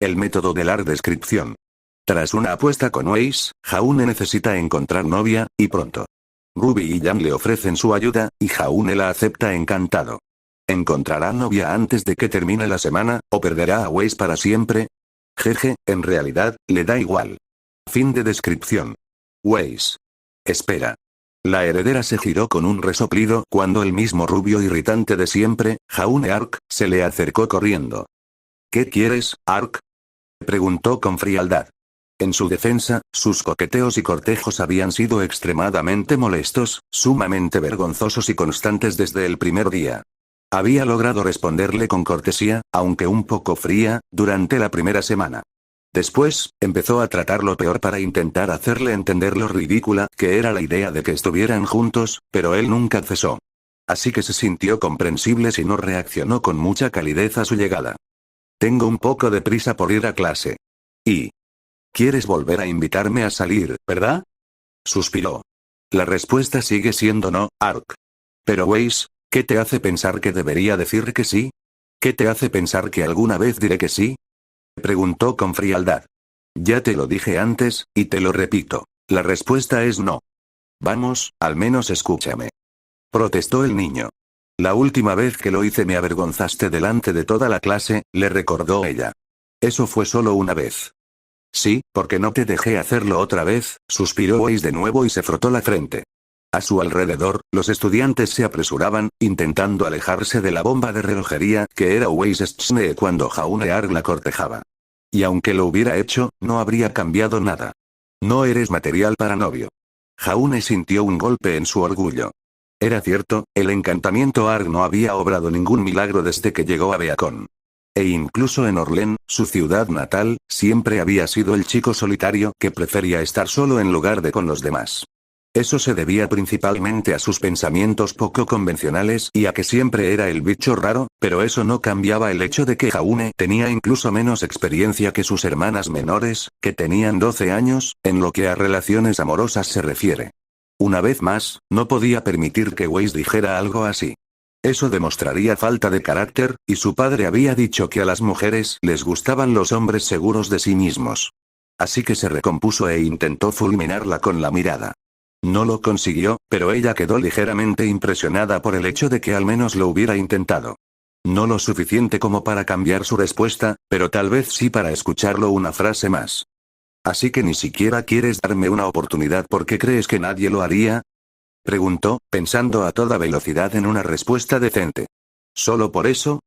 El método de la descripción. Tras una apuesta con Waze, Jaune necesita encontrar novia, y pronto. Ruby y Jan le ofrecen su ayuda, y Jaune la acepta encantado. ¿Encontrará novia antes de que termine la semana, o perderá a Waze para siempre? Jeje, en realidad, le da igual. Fin de descripción. Waze. Espera. La heredera se giró con un resoplido cuando el mismo rubio irritante de siempre, Jaune Ark, se le acercó corriendo. ¿Qué quieres, Ark? Preguntó con frialdad. En su defensa, sus coqueteos y cortejos habían sido extremadamente molestos, sumamente vergonzosos y constantes desde el primer día. Había logrado responderle con cortesía, aunque un poco fría, durante la primera semana. Después, empezó a tratarlo peor para intentar hacerle entender lo ridícula que era la idea de que estuvieran juntos, pero él nunca cesó. Así que se sintió comprensible si no reaccionó con mucha calidez a su llegada. Tengo un poco de prisa por ir a clase. ¿Y quieres volver a invitarme a salir, verdad? Suspiró. La respuesta sigue siendo no, Ark. Pero Waze, ¿qué te hace pensar que debería decir que sí? ¿Qué te hace pensar que alguna vez diré que sí? Preguntó con frialdad. Ya te lo dije antes, y te lo repito. La respuesta es no. Vamos, al menos escúchame. Protestó el niño. La última vez que lo hice me avergonzaste delante de toda la clase, le recordó ella. Eso fue solo una vez. Sí, porque no te dejé hacerlo otra vez, suspiró Waze de nuevo y se frotó la frente. A su alrededor, los estudiantes se apresuraban, intentando alejarse de la bomba de relojería que era Waze Schnee cuando Jaune Ark la cortejaba. Y aunque lo hubiera hecho, no habría cambiado nada. No eres material para novio. Jaune sintió un golpe en su orgullo. Era cierto, el encantamiento Ark no había obrado ningún milagro desde que llegó a Beacon. E incluso en Orlen, su ciudad natal, siempre había sido el chico solitario que prefería estar solo en lugar de con los demás. Eso se debía principalmente a sus pensamientos poco convencionales y a que siempre era el bicho raro, pero eso no cambiaba el hecho de que Jaune tenía incluso menos experiencia que sus hermanas menores, que tenían 12 años, en lo que a relaciones amorosas se refiere. Una vez más, no podía permitir que Waze dijera algo así. Eso demostraría falta de carácter, y su padre había dicho que a las mujeres les gustaban los hombres seguros de sí mismos. Así que se recompuso e intentó fulminarla con la mirada. No lo consiguió, pero ella quedó ligeramente impresionada por el hecho de que al menos lo hubiera intentado. No lo suficiente como para cambiar su respuesta, pero tal vez sí para escucharlo una frase más. ¿Así que ni siquiera quieres darme una oportunidad porque crees que nadie lo haría? Preguntó, pensando a toda velocidad en una respuesta decente. ¿Solo por eso?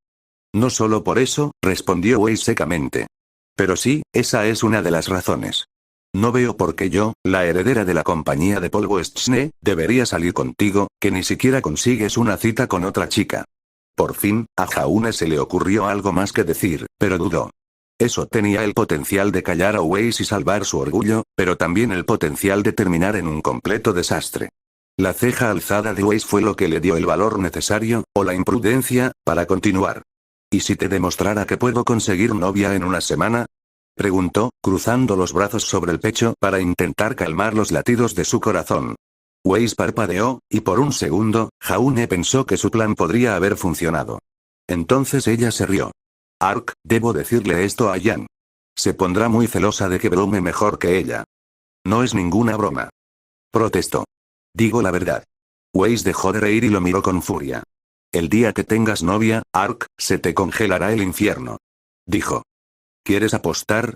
No solo por eso, respondió Waze secamente. Pero sí, esa es una de las razones. No veo por qué yo, la heredera de la compañía de polvo Schnee, debería salir contigo, que ni siquiera consigues una cita con otra chica. Por fin, a Jaune se le ocurrió algo más que decir, pero dudó. Eso tenía el potencial de callar a Waze y salvar su orgullo, pero también el potencial de terminar en un completo desastre. La ceja alzada de Waze fue lo que le dio el valor necesario, o la imprudencia, para continuar. ¿Y si te demostrara que puedo conseguir novia en una semana? Preguntó, cruzando los brazos sobre el pecho para intentar calmar los latidos de su corazón. Waze parpadeó, y por un segundo, Jaune pensó que su plan podría haber funcionado. Entonces ella se rió. Ark, debo decirle esto a Jan. Se pondrá muy celosa de que brome mejor que ella. No es ninguna broma. Protestó. Digo la verdad. Waze dejó de reír y lo miró con furia. El día que tengas novia, Ark, se te congelará el infierno. Dijo. ¿Quieres apostar?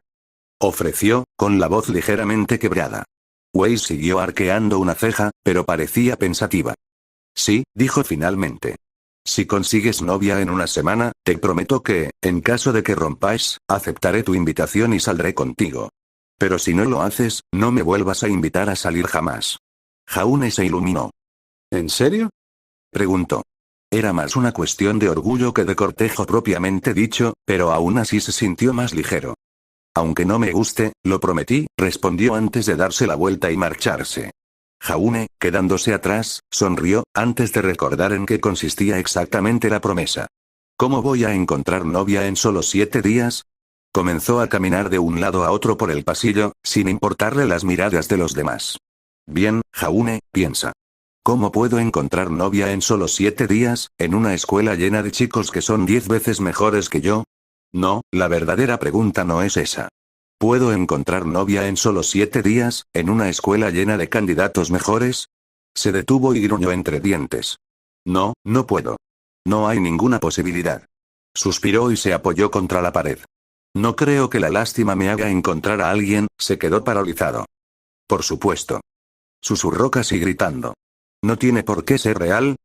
Ofreció, con la voz ligeramente quebrada. Waze siguió arqueando una ceja, pero parecía pensativa. Sí, dijo finalmente. Si consigues novia en una semana, te prometo que, en caso de que rompáis, aceptaré tu invitación y saldré contigo. Pero si no lo haces, no me vuelvas a invitar a salir jamás. Jaune se iluminó. ¿En serio? Preguntó. Era más una cuestión de orgullo que de cortejo propiamente dicho, pero aún así se sintió más ligero. Aunque no me guste, lo prometí, respondió antes de darse la vuelta y marcharse. Jaune, quedándose atrás, sonrió, antes de recordar en qué consistía exactamente la promesa. ¿Cómo voy a encontrar novia en solo 7 días? Comenzó a caminar de un lado a otro por el pasillo, sin importarle las miradas de los demás. Bien, Jaune, piensa. ¿Cómo puedo encontrar novia en solo 7 días, en una escuela llena de chicos que son 10 veces mejores que yo? No, la verdadera pregunta no es esa. ¿Puedo encontrar novia en solo 7 días, en una escuela llena de candidatos mejores? Se detuvo y gruñó entre dientes. No, no puedo. No hay ninguna posibilidad. Suspiró y se apoyó contra la pared. No creo que la lástima me haga encontrar a alguien, se quedó paralizado. Por supuesto. Susurró casi gritando. No tiene por qué ser real,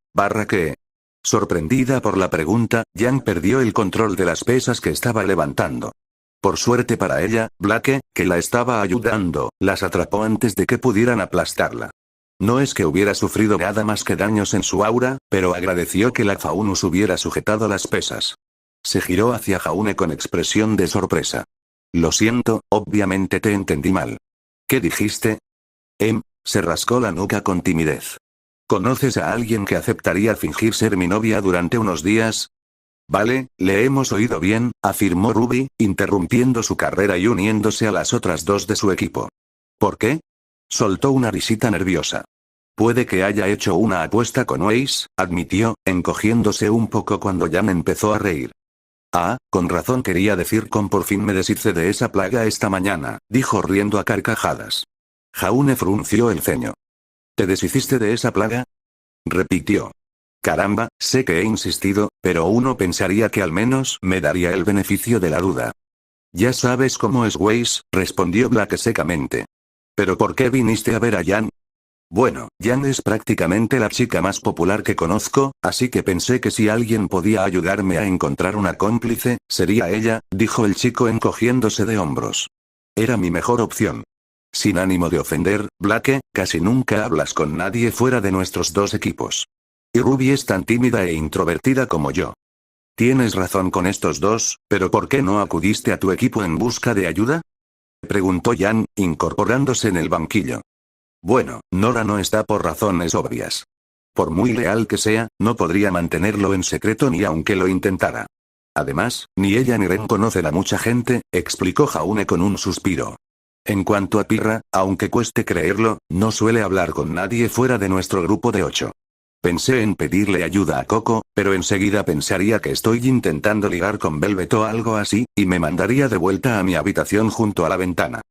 que... Sorprendida por la pregunta, Yang perdió el control de las pesas que estaba levantando. Por suerte para ella, Blake, que la estaba ayudando, las atrapó antes de que pudieran aplastarla. No es que hubiera sufrido nada más que daños en su aura, pero agradeció que la Faunus hubiera sujetado las pesas. Se giró hacia Jaune con expresión de sorpresa. Lo siento, obviamente te entendí mal. ¿Qué dijiste? Se rascó la nuca con timidez. ¿Conoces a alguien que aceptaría fingir ser mi novia durante unos días? Vale, le hemos oído bien, afirmó Ruby, interrumpiendo su carrera y uniéndose a las otras dos de su equipo. ¿Por qué? Soltó una risita nerviosa. Puede que haya hecho una apuesta con Weiss, admitió, encogiéndose un poco cuando Jan empezó a reír. Ah, con razón quería decir con por fin me deshice de esa plaga esta mañana, dijo riendo a carcajadas. Jaune frunció el ceño. ¿Te deshiciste de esa plaga? Repitió. Caramba, sé que he insistido, pero uno pensaría que al menos me daría el beneficio de la duda. Ya sabes cómo es Weiss, respondió Blake secamente. ¿Pero por qué viniste a ver a Jan? Bueno, Jan es prácticamente la chica más popular que conozco, así que pensé que si alguien podía ayudarme a encontrar una cómplice, sería ella, dijo el chico encogiéndose de hombros. Era mi mejor opción. Sin ánimo de ofender, Blake, casi nunca hablas con nadie fuera de nuestros dos equipos. Y Ruby es tan tímida e introvertida como yo. Tienes razón con estos dos, pero ¿por qué no acudiste a tu equipo en busca de ayuda? Preguntó Jan, incorporándose en el banquillo. Bueno, Nora no está por razones obvias. Por muy leal que sea, no podría mantenerlo en secreto ni aunque lo intentara. Además, ni ella ni Ren conocen a mucha gente, explicó Jaune con un suspiro. En cuanto a Pirra, aunque cueste creerlo, no suele hablar con nadie fuera de nuestro grupo de 8. Pensé en pedirle ayuda a Coco, pero enseguida pensaría que estoy intentando ligar con Velvet o algo así, y me mandaría de vuelta a mi habitación junto a la ventana.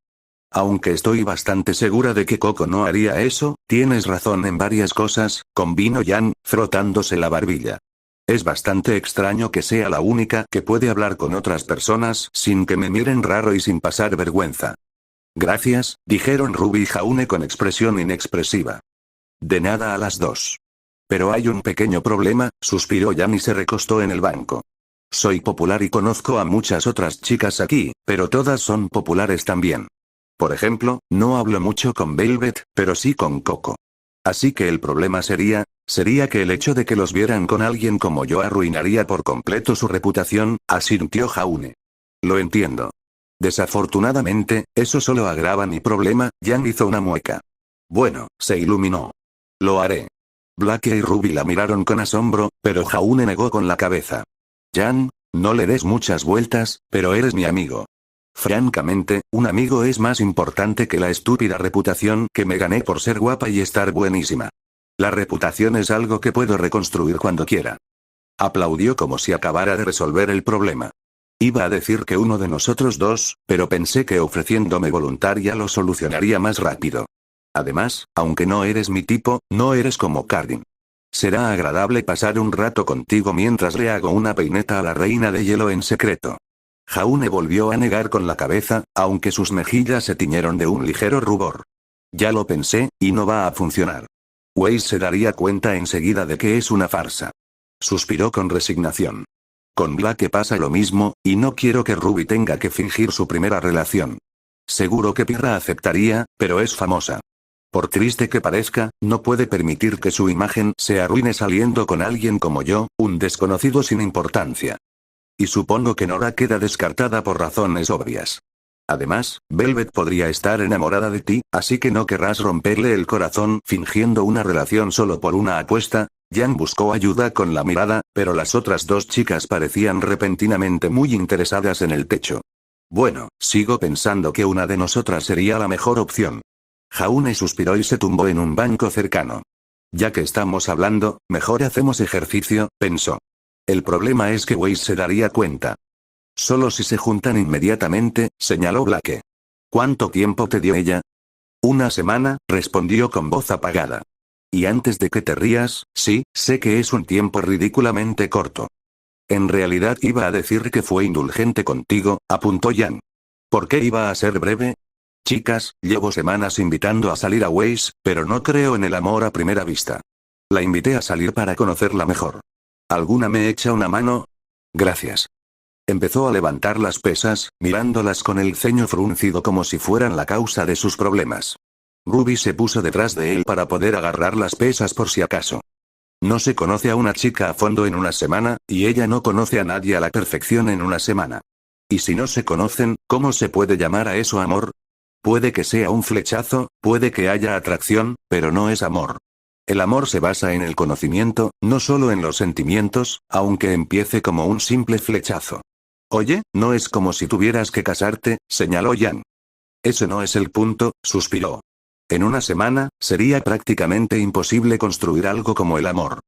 Aunque estoy bastante segura de que Coco no haría eso, tienes razón en varias cosas, convino Jan, frotándose la barbilla. Es bastante extraño que sea la única que puede hablar con otras personas sin que me miren raro y sin pasar vergüenza. Gracias, dijeron Ruby y Jaune con expresión inexpresiva. De nada a las dos. Pero hay un pequeño problema, suspiró Jan y se recostó en el banco. Soy popular y conozco a muchas otras chicas aquí, pero todas son populares también. Por ejemplo, no hablo mucho con Velvet, pero sí con Coco. Así que el problema sería que el hecho de que los vieran con alguien como yo arruinaría por completo su reputación, asintió Jaune. Lo entiendo. Desafortunadamente, eso solo agrava mi problema, Jan hizo una mueca. Bueno, se iluminó. Lo haré. Blake y Ruby la miraron con asombro, pero Jaune negó con la cabeza. Jan, no le des muchas vueltas, pero eres mi amigo. Francamente, un amigo es más importante que la estúpida reputación que me gané por ser guapa y estar buenísima. La reputación es algo que puedo reconstruir cuando quiera. Aplaudió como si acabara de resolver el problema. Iba a decir que uno de nosotros dos, pero pensé que ofreciéndome voluntaria lo solucionaría más rápido. Además, aunque no eres mi tipo, no eres como Cardin. Será agradable pasar un rato contigo mientras le hago una peineta a la reina de hielo en secreto. Jaune volvió a negar con la cabeza, aunque sus mejillas se tiñeron de un ligero rubor. Ya lo pensé, y no va a funcionar. Weiss se daría cuenta enseguida de que es una farsa. Suspiró con resignación. Con Blake pasa lo mismo, y no quiero que Ruby tenga que fingir su primera relación. Seguro que Pirra aceptaría, pero es famosa. Por triste que parezca, no puede permitir que su imagen se arruine saliendo con alguien como yo, un desconocido sin importancia. Y supongo que Nora queda descartada por razones obvias. Además, Velvet podría estar enamorada de ti, así que no querrás romperle el corazón fingiendo una relación solo por una apuesta. Jan buscó ayuda con la mirada, pero las otras dos chicas parecían repentinamente muy interesadas en el techo. Bueno, sigo pensando que una de nosotras sería la mejor opción. Jaune suspiró y se tumbó en un banco cercano. Ya que estamos hablando, mejor hacemos ejercicio, pensó. El problema es que Weiss se daría cuenta. Solo si se juntan inmediatamente, señaló Blake. ¿Cuánto tiempo te dio ella? Una semana, respondió con voz apagada. Y antes de que te rías, sí, sé que es un tiempo ridículamente corto. En realidad iba a decir que fue indulgente contigo, apuntó Jan. ¿Por qué iba a ser breve? Chicas, llevo semanas invitando a salir a Weiss, pero no creo en el amor a primera vista. La invité a salir para conocerla mejor. ¿Alguna me echa una mano? Gracias. Empezó a levantar las pesas, mirándolas con el ceño fruncido como si fueran la causa de sus problemas. Ruby se puso detrás de él para poder agarrar las pesas por si acaso. No se conoce a una chica a fondo en una semana, y ella no conoce a nadie a la perfección en una semana. Y si no se conocen, ¿cómo se puede llamar a eso amor? Puede que sea un flechazo, puede que haya atracción, pero no es amor. El amor se basa en el conocimiento, no solo en los sentimientos, aunque empiece como un simple flechazo. Oye, no es como si tuvieras que casarte, señaló Jan. Ese no es el punto, suspiró. En una semana, sería prácticamente imposible construir algo como el amor.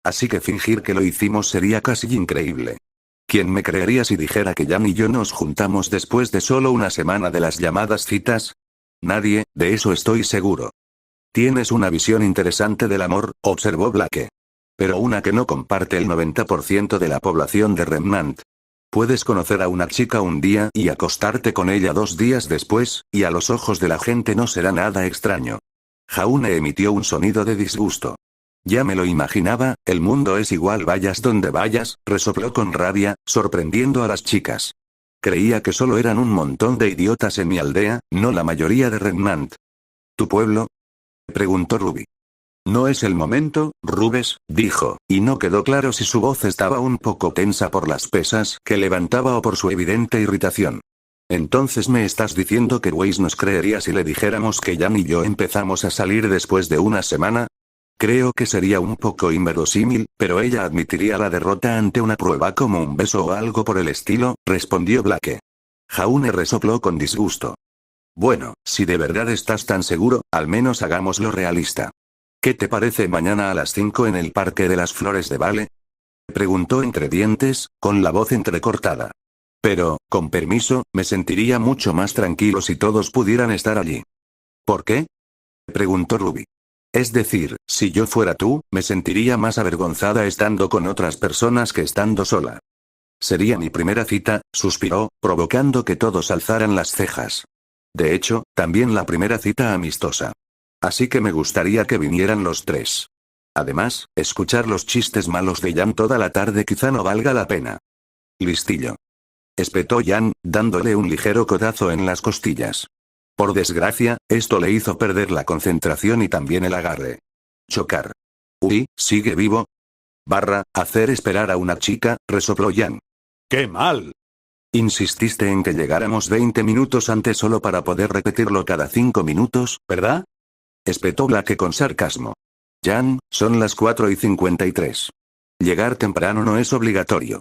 Así que fingir que lo hicimos sería casi increíble. ¿Quién me creería si dijera que Jan y yo nos juntamos después de solo una semana de las llamadas citas? Nadie, de eso estoy seguro. Tienes una visión interesante del amor, observó Blake. Pero una que no comparte el 90% de la población de Remnant. Puedes conocer a una chica un día y acostarte con ella 2 días después, y a los ojos de la gente no será nada extraño. Jaune emitió un sonido de disgusto. Ya me lo imaginaba, el mundo es igual vayas donde vayas, resopló con rabia, sorprendiendo a las chicas. Creía que solo eran un montón de idiotas en mi aldea, no la mayoría de Remnant. ¿Tu pueblo? Preguntó Ruby. No es el momento, Rubes, dijo, y no quedó claro si su voz estaba un poco tensa por las pesas que levantaba o por su evidente irritación. Entonces me estás diciendo que Weiss nos creería si le dijéramos que Jan y yo empezamos a salir después de una semana. Creo que sería un poco inverosímil, pero ella admitiría la derrota ante una prueba como un beso o algo por el estilo, respondió Blake. Jaune resopló con disgusto. Bueno, si de verdad estás tan seguro, al menos hagámoslo realista. ¿Qué te parece mañana a las 5 en el Parque de las Flores de Vale? Preguntó entre dientes, con la voz entrecortada. Pero, con permiso, me sentiría mucho más tranquilo si todos pudieran estar allí. ¿Por qué? Preguntó Ruby. Es decir, si yo fuera tú, me sentiría más avergonzada estando con otras personas que estando sola. Sería mi primera cita, suspiró, provocando que todos alzaran las cejas. De hecho, también la primera cita amistosa. Así que me gustaría que vinieran los 3. Además, escuchar los chistes malos de Jan toda la tarde quizá no valga la pena. Listillo. Espetó Jan, dándole un ligero codazo en las costillas. Por desgracia, esto le hizo perder la concentración y también el agarre. Chocar. Uy, ¿sigue vivo? Hacer esperar a una chica, resopló Jan. ¡Qué mal! Insististe en que llegáramos 20 minutos antes solo para poder repetirlo cada 5 minutos, ¿verdad? Espetó Blake con sarcasmo. Jan, son las 4:53. Llegar temprano no es obligatorio.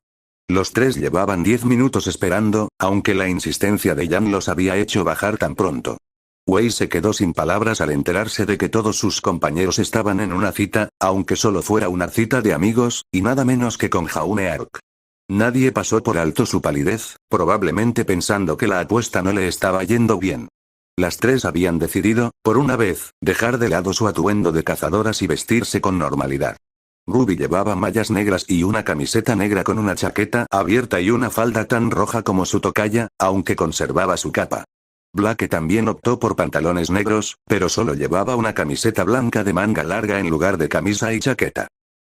Los 3 llevaban 10 minutos esperando, aunque la insistencia de Jan los había hecho bajar tan pronto. Wei se quedó sin palabras al enterarse de que todos sus compañeros estaban en una cita, aunque solo fuera una cita de amigos, y nada menos que con Jaune Ark. Nadie pasó por alto su palidez, probablemente pensando que la apuesta no le estaba yendo bien. Las 3 habían decidido, por una vez, dejar de lado su atuendo de cazadoras y vestirse con normalidad. Ruby llevaba mallas negras y una camiseta negra con una chaqueta abierta y una falda tan roja como su tocaya, aunque conservaba su capa. Blake también optó por pantalones negros, pero solo llevaba una camiseta blanca de manga larga en lugar de camisa y chaqueta.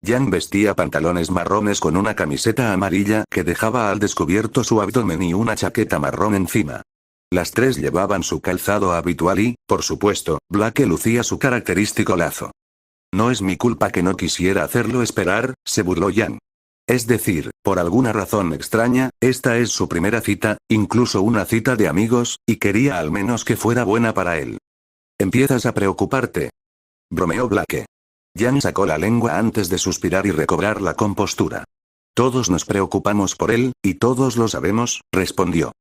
Jan vestía pantalones marrones con una camiseta amarilla que dejaba al descubierto su abdomen y una chaqueta marrón encima. Las 3 llevaban su calzado habitual y, por supuesto, Blake lucía su característico lazo. No es mi culpa que no quisiera hacerlo esperar, se burló Jan. Es decir, por alguna razón extraña, esta es su primera cita, incluso una cita de amigos, y quería al menos que fuera buena para él. ¿Empiezas a preocuparte? Bromeó Blake. Jan sacó la lengua antes de suspirar y recobrar la compostura. Todos nos preocupamos por él, y todos lo sabemos, respondió.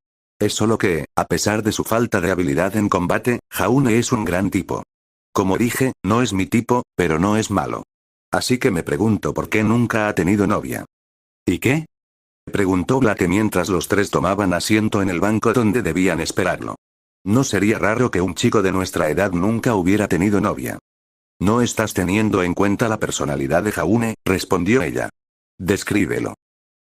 Es solo que, a pesar de su falta de habilidad en combate, Jaune es un gran tipo. Como dije, no es mi tipo, pero no es malo. Así que me pregunto por qué nunca ha tenido novia. ¿Y qué? Preguntó Blake mientras los tres tomaban asiento en el banco donde debían esperarlo. No sería raro que un chico de nuestra edad nunca hubiera tenido novia. No estás teniendo en cuenta la personalidad de Jaune, respondió ella. Descríbelo.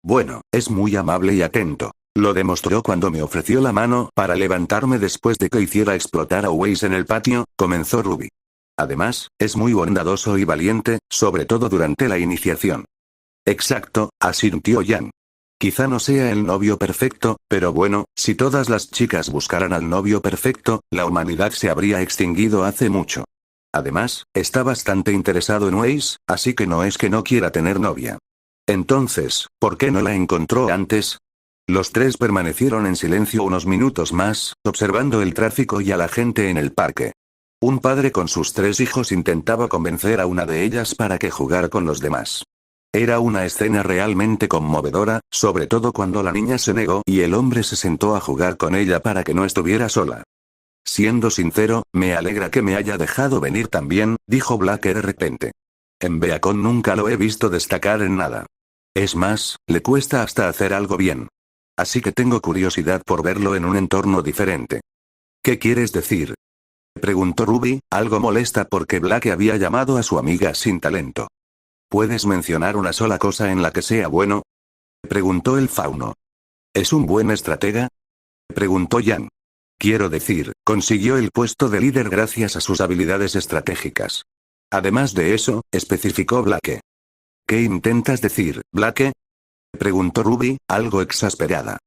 Bueno, es muy amable y atento. Lo demostró cuando me ofreció la mano para levantarme después de que hiciera explotar a Weiss en el patio, comenzó Ruby. Además, es muy bondadoso y valiente, sobre todo durante la iniciación. Exacto, asintió Jan. Quizá no sea el novio perfecto, pero bueno, si todas las chicas buscaran al novio perfecto, la humanidad se habría extinguido hace mucho. Además, está bastante interesado en Weiss, así que no es que no quiera tener novia. Entonces, ¿por qué no la encontró antes? Los tres permanecieron en silencio unos minutos más, observando el tráfico y a la gente en el parque. Un padre con sus tres hijos intentaba convencer a una de ellas para que jugara con los demás. Era una escena realmente conmovedora, sobre todo cuando la niña se negó y el hombre se sentó a jugar con ella para que no estuviera sola. Siendo sincero, me alegra que me haya dejado venir también, dijo Blake de repente. En Beacon nunca lo he visto destacar en nada. Es más, le cuesta hasta hacer algo bien. Así que tengo curiosidad por verlo en un entorno diferente. ¿Qué quieres decir? Preguntó Ruby, algo molesta porque Blake había llamado a su amiga sin talento. ¿Puedes mencionar una sola cosa en la que sea bueno? Preguntó el fauno. ¿Es un buen estratega? Preguntó Jan. Quiero decir, consiguió el puesto de líder gracias a sus habilidades estratégicas. Además de eso, especificó Blake. ¿Qué intentas decir, Blake? Preguntó Ruby, algo exasperada.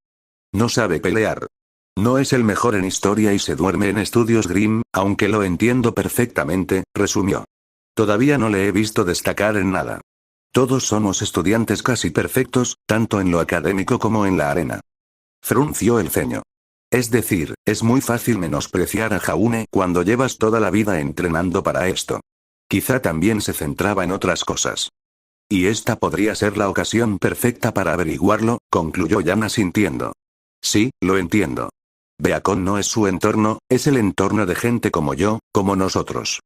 No sabe pelear. No es el mejor en historia y se duerme en estudios Grimm, aunque lo entiendo perfectamente, resumió. Todavía no le he visto destacar en nada. Todos somos estudiantes casi perfectos, tanto en lo académico como en la arena. Frunció el ceño. Es decir, es muy fácil menospreciar a Jaune cuando llevas toda la vida entrenando para esto. Quizá también se centraba en otras cosas. Y esta podría ser la ocasión perfecta para averiguarlo, concluyó Jan asintiendo. Sí, lo entiendo. Beacon no es su entorno, es el entorno de gente como yo, como nosotros.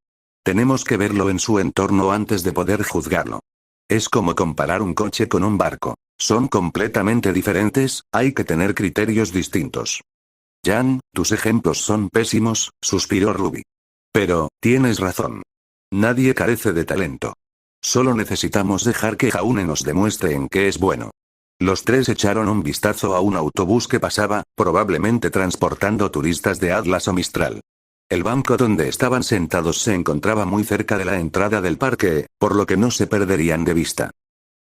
Tenemos que verlo en su entorno antes de poder juzgarlo. Es como comparar un coche con un barco. Son completamente diferentes, hay que tener criterios distintos. Jan, tus ejemplos son pésimos, suspiró Ruby. Pero, tienes razón. Nadie carece de talento. Solo necesitamos dejar que Jaune nos demuestre en qué es bueno. Los tres echaron un vistazo a un autobús que pasaba, probablemente transportando turistas de Atlas o Mistral. El banco donde estaban sentados se encontraba muy cerca de la entrada del parque, por lo que no se perderían de vista.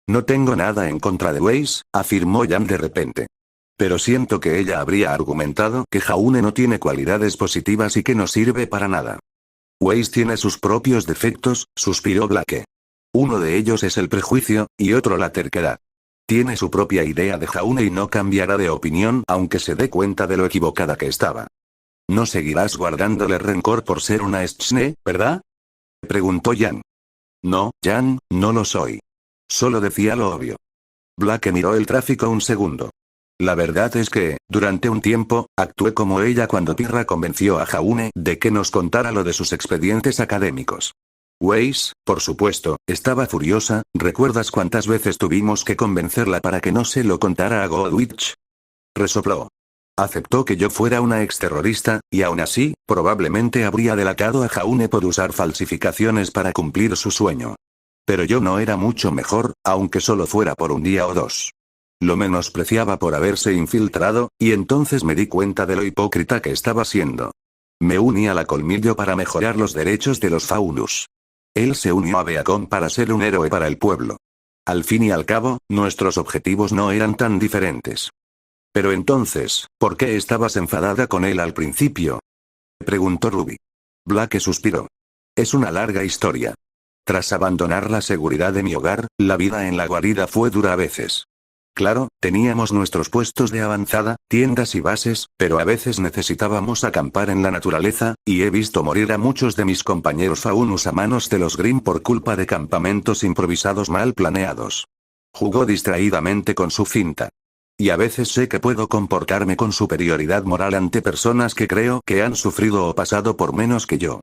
No tengo nada en contra de Weiss, afirmó Jan de repente. Pero siento que ella habría argumentado que Jaune no tiene cualidades positivas y que no sirve para nada. Weiss tiene sus propios defectos, suspiró Blake. Uno de ellos es el prejuicio, y otro la terquedad. Tiene su propia idea de Jaune y no cambiará de opinión aunque se dé cuenta de lo equivocada que estaba. No seguirás guardándole rencor por ser una Schne, ¿verdad? Preguntó Jan. No, Jan, no lo soy. Solo decía lo obvio. Blake miró el tráfico un segundo. La verdad es que, durante un tiempo, actué como ella cuando Pirra convenció a Jaune de que nos contara lo de sus expedientes académicos. Weiss, por supuesto, estaba furiosa. ¿Recuerdas cuántas veces tuvimos que convencerla para que no se lo contara a Goldwich? Resopló. Aceptó que yo fuera una exterrorista, y aún así, probablemente habría delatado a Jaune por usar falsificaciones para cumplir su sueño. Pero yo no era mucho mejor, aunque solo fuera por un día o dos. Lo menospreciaba por haberse infiltrado, y entonces me di cuenta de lo hipócrita que estaba siendo. Me uní a la Colmillo para mejorar los derechos de los Faunus. Él se unió a Beacon para ser un héroe para el pueblo. Al fin y al cabo, nuestros objetivos no eran tan diferentes. Pero entonces, ¿por qué estabas enfadada con él al principio? Preguntó Ruby. Blake suspiró. Es una larga historia. Tras abandonar la seguridad de mi hogar, la vida en la guarida fue dura a veces. Claro, teníamos nuestros puestos de avanzada, tiendas y bases, pero a veces necesitábamos acampar en la naturaleza, y he visto morir a muchos de mis compañeros Faunus a manos de los Grimm por culpa de campamentos improvisados mal planeados. Jugó distraídamente con su cinta. Y a veces sé que puedo comportarme con superioridad moral ante personas que creo que han sufrido o pasado por menos que yo.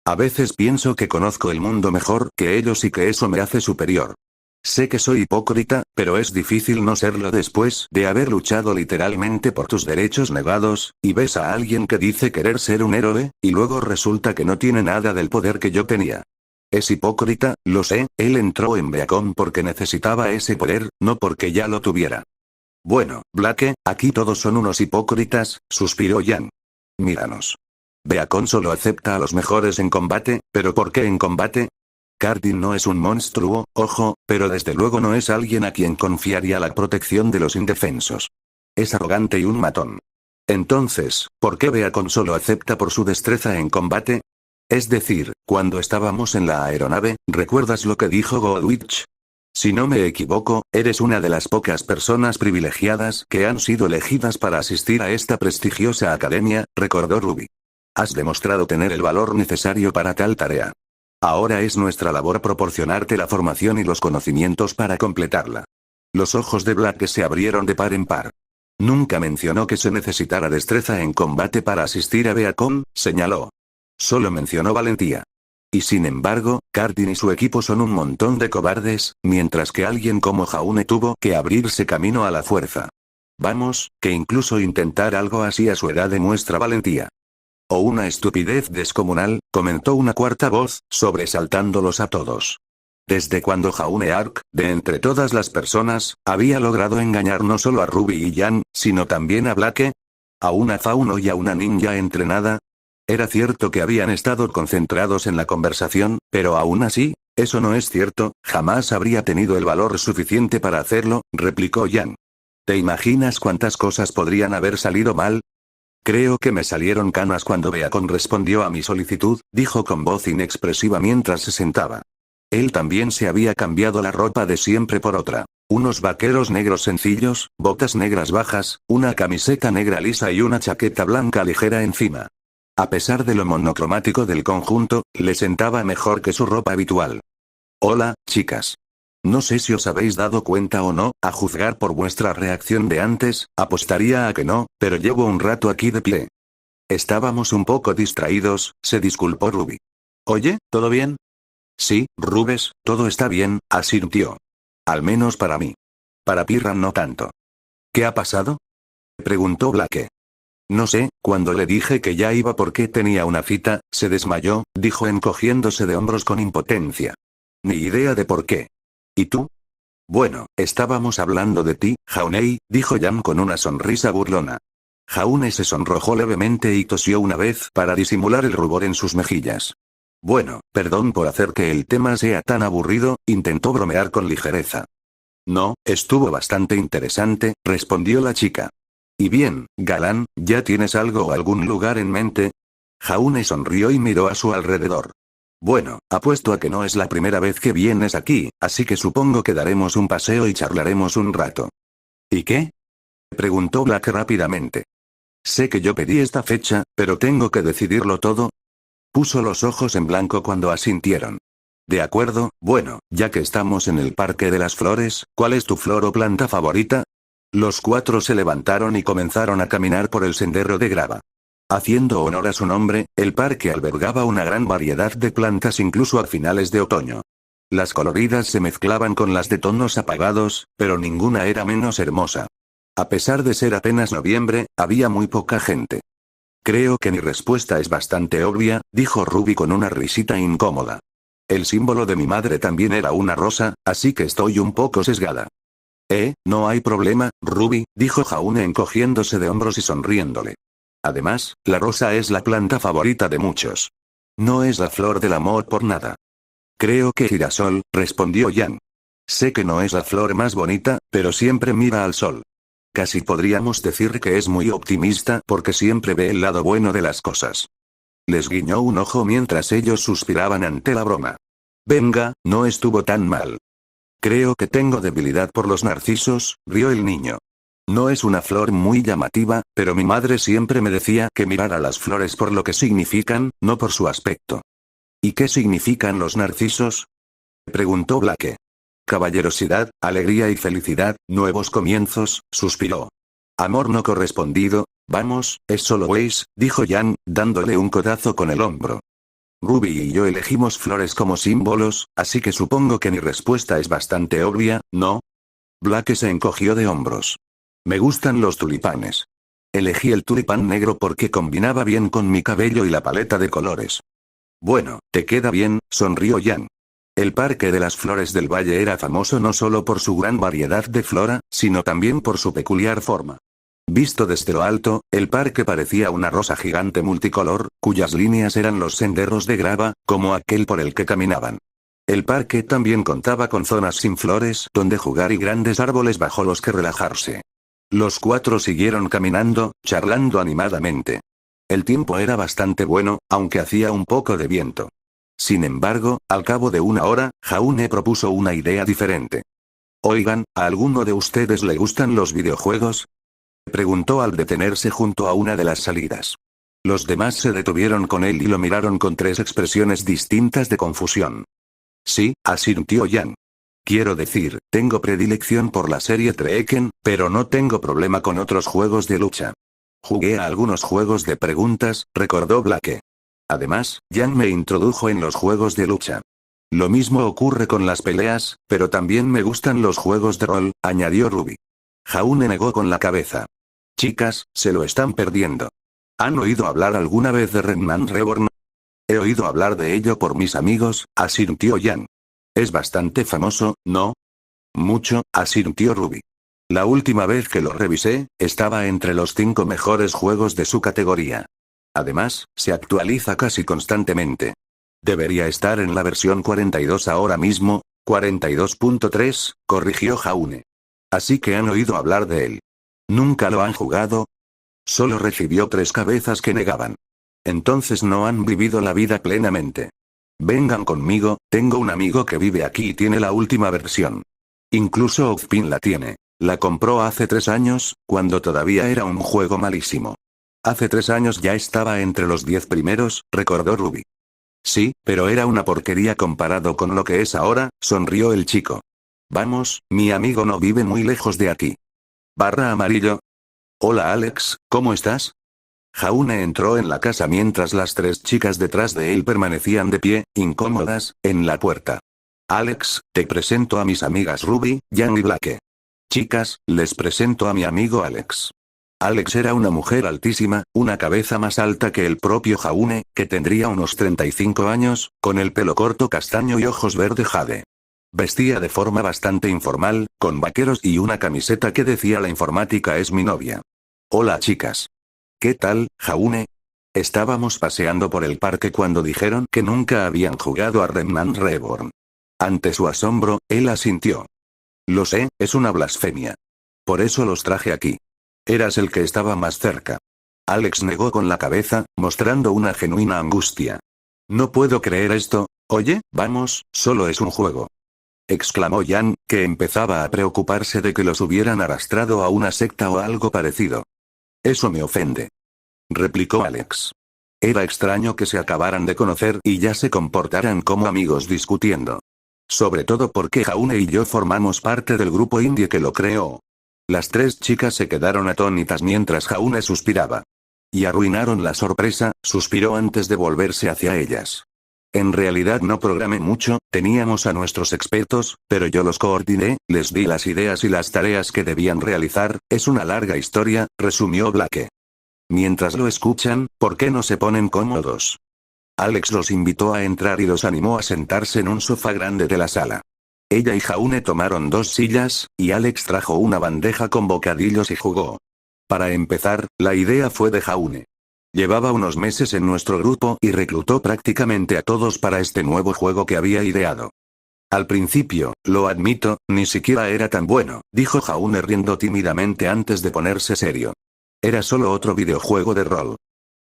A veces pienso que conozco el mundo mejor que ellos y que eso me hace superior. Sé que soy hipócrita, pero es difícil no serlo después de haber luchado literalmente por tus derechos negados, y ves a alguien que dice querer ser un héroe, y luego resulta que no tiene nada del poder que yo tenía. Es hipócrita, lo sé, él entró en Beacon porque necesitaba ese poder, no porque ya lo tuviera. Bueno, Blake, aquí todos son unos hipócritas, suspiró Jan. Míranos. Beacon solo acepta a los mejores en combate, pero ¿por qué en combate? Cardin no es un monstruo, ojo, pero desde luego no es alguien a quien confiaría la protección de los indefensos. Es arrogante y un matón. Entonces, ¿por qué Beacon solo acepta por su destreza en combate? Es decir, cuando estábamos en la aeronave, ¿recuerdas lo que dijo Goldwich? Si no me equivoco, eres una de las pocas personas privilegiadas que han sido elegidas para asistir a esta prestigiosa academia, recordó Ruby. Has demostrado tener el valor necesario para tal tarea. Ahora es nuestra labor proporcionarte la formación y los conocimientos para completarla. Los ojos de Blake se abrieron de par en par. Nunca mencionó que se necesitara destreza en combate para asistir a Beacon, señaló. Solo mencionó valentía. Y sin embargo, Cardin y su equipo son un montón de cobardes, mientras que alguien como Jaune tuvo que abrirse camino a la fuerza. Vamos, que incluso intentar algo así a su edad demuestra valentía. O una estupidez descomunal, comentó una cuarta voz, sobresaltándolos a todos. Desde cuando Jaune Ark, de entre todas las personas, había logrado engañar no solo a Ruby y Jan, sino también a Blake. A una fauno y a una ninja entrenada. Era cierto que habían estado concentrados en la conversación, pero aún así, eso no es cierto, jamás habría tenido el valor suficiente para hacerlo, replicó Jan. ¿Te imaginas cuántas cosas podrían haber salido mal? Creo que me salieron canas cuando Beacon respondió a mi solicitud, dijo con voz inexpresiva mientras se sentaba. Él también se había cambiado la ropa de siempre por otra. Unos vaqueros negros sencillos, botas negras bajas, una camiseta negra lisa y una chaqueta blanca ligera encima. A pesar de lo monocromático del conjunto, le sentaba mejor que su ropa habitual. Hola, chicas. No sé si os habéis dado cuenta o no, a juzgar por vuestra reacción de antes, apostaría a que no, pero llevo un rato aquí de pie. Estábamos un poco distraídos, se disculpó Ruby. Oye, ¿todo bien? Sí, Rubes, todo está bien, asintió. Al menos para mí. Para Pirran no tanto. ¿Qué ha pasado? Preguntó Blake. No sé, cuando le dije que ya iba porque tenía una cita, se desmayó, dijo encogiéndose de hombros con impotencia. Ni idea de por qué. ¿Y tú? Bueno, estábamos hablando de ti, Jaunei, dijo Jan con una sonrisa burlona. Jaune se sonrojó levemente y tosió una vez para disimular el rubor en sus mejillas. Bueno, perdón por hacer que el tema sea tan aburrido, intentó bromear con ligereza. No, estuvo bastante interesante, respondió la chica. Y bien, galán, ¿ya tienes algo o algún lugar en mente? Jaune sonrió y miró a su alrededor. Bueno, apuesto a que no es la primera vez que vienes aquí, así que supongo que daremos un paseo y charlaremos un rato. ¿Y qué? Preguntó Black rápidamente. Sé que yo pedí esta fecha, pero tengo que decidirlo todo. Puso los ojos en blanco cuando asintieron. De acuerdo, bueno, ya que estamos en el Parque de las Flores, ¿cuál es tu flor o planta favorita? Los cuatro se levantaron y comenzaron a caminar por el sendero de grava. Haciendo honor a su nombre, el parque albergaba una gran variedad de plantas incluso a finales de otoño. Las coloridas se mezclaban con las de tonos apagados, pero ninguna era menos hermosa. A pesar de ser apenas noviembre, había muy poca gente. Creo que mi respuesta es bastante obvia, dijo Ruby con una risita incómoda. El símbolo de mi madre también era una rosa, así que estoy un poco sesgada. No hay problema, Ruby, dijo Jaune encogiéndose de hombros y sonriéndole. Además, la rosa es la planta favorita de muchos. No es la flor del amor por nada. Creo que girasol, respondió Jan. Sé que no es la flor más bonita, pero siempre mira al sol. Casi podríamos decir que es muy optimista porque siempre ve el lado bueno de las cosas. Les guiñó un ojo mientras ellos suspiraban ante la broma. Venga, no estuvo tan mal. Creo que tengo debilidad por los narcisos, rió el niño. No es una flor muy llamativa, pero mi madre siempre me decía que mirara las flores por lo que significan, no por su aspecto. ¿Y qué significan los narcisos? Preguntó Blake. Caballerosidad, alegría y felicidad, nuevos comienzos, suspiró. Amor no correspondido, vamos, es solo Weiss, dijo Jan, dándole un codazo con el hombro. Ruby y yo elegimos flores como símbolos, así que supongo que mi respuesta es bastante obvia, ¿no? Blake se encogió de hombros. Me gustan los tulipanes. Elegí el tulipán negro porque combinaba bien con mi cabello y la paleta de colores. Bueno, te queda bien, sonrió Jan. El Parque de las Flores del Valle era famoso no solo por su gran variedad de flora, sino también por su peculiar forma. Visto desde lo alto, el parque parecía una rosa gigante multicolor, cuyas líneas eran los senderos de grava, como aquel por el que caminaban. El parque también contaba con zonas sin flores donde jugar y grandes árboles bajo los que relajarse. Los cuatro siguieron caminando, charlando animadamente. El tiempo era bastante bueno, aunque hacía un poco de viento. Sin embargo, al cabo de una hora, Jaune propuso una idea diferente. Oigan, ¿a alguno de ustedes le gustan los videojuegos? Preguntó al detenerse junto a una de las salidas. Los demás se detuvieron con él y lo miraron con tres expresiones distintas de confusión. Sí, asintió Jan. Quiero decir, tengo predilección por la serie Tekken, pero no tengo problema con otros juegos de lucha. Jugué a algunos juegos de preguntas, recordó Blake. Además, Jan me introdujo en los juegos de lucha. Lo mismo ocurre con las peleas, pero también me gustan los juegos de rol, añadió Ruby. Jaune negó con la cabeza. Chicas, se lo están perdiendo. ¿Han oído hablar alguna vez de Redman Reborn? He oído hablar de ello por mis amigos, asintió Jan. Es bastante famoso, ¿no? Mucho, asintió Ruby. La última vez que lo revisé, estaba entre los 5 mejores juegos de su categoría. Además, se actualiza casi constantemente. Debería estar en la versión 42 ahora mismo, 42.3, corrigió Jaune. Así que han oído hablar de él. ¿Nunca lo han jugado? Solo recibió 3 cabezas que negaban. Entonces no han vivido la vida plenamente. Vengan conmigo, tengo un amigo que vive aquí y tiene la última versión. Incluso Ozpin la tiene. La compró hace 3 años, cuando todavía era un juego malísimo. Hace 3 años ya estaba entre los 10 primeros, recordó Ruby. Sí, pero era una porquería comparado con lo que es ahora, sonrió el chico. Vamos, mi amigo no vive muy lejos de aquí. _amarillo. Hola Alex, ¿cómo estás? Jaune entró en la casa mientras las 3 chicas detrás de él permanecían de pie, incómodas, en la puerta. Alex, te presento a mis amigas Ruby, Jan y Blake. Chicas, les presento a mi amigo Alex. Alex era una mujer altísima, una cabeza más alta que el propio Jaune, que tendría unos 35 años, con el pelo corto castaño y ojos verde jade. Vestía de forma bastante informal, con vaqueros y una camiseta que decía la informática es mi novia. Hola chicas. ¿Qué tal, Jaune? Estábamos paseando por el parque cuando dijeron que nunca habían jugado a Redman Reborn. Ante su asombro, él asintió. Lo sé, es una blasfemia. Por eso los traje aquí. Eras el que estaba más cerca. Alex negó con la cabeza, mostrando una genuina angustia. No puedo creer esto, oye, vamos, solo es un juego. Exclamó Jan, que empezaba a preocuparse de que los hubieran arrastrado a una secta o algo parecido. Eso me ofende. Replicó Alex. Era extraño que se acabaran de conocer y ya se comportaran como amigos discutiendo. Sobre todo porque Jaune y yo formamos parte del grupo indie que lo creó. Las 3 chicas se quedaron atónitas mientras Jaune suspiraba. Y arruinaron la sorpresa, suspiró antes de volverse hacia ellas. En realidad no programé mucho, teníamos a nuestros expertos, pero yo los coordiné, les di las ideas y las tareas que debían realizar, es una larga historia, resumió Blake. Mientras lo escuchan, ¿por qué no se ponen cómodos? Alex los invitó a entrar y los animó a sentarse en un sofá grande de la sala. Ella y Jaune tomaron 2 sillas, y Alex trajo una bandeja con bocadillos y jugó. Para empezar, la idea fue de Jaune. Llevaba unos meses en nuestro grupo y reclutó prácticamente a todos para este nuevo juego que había ideado. Al principio, lo admito, ni siquiera era tan bueno, dijo Jaune riendo tímidamente antes de ponerse serio. Era solo otro videojuego de rol.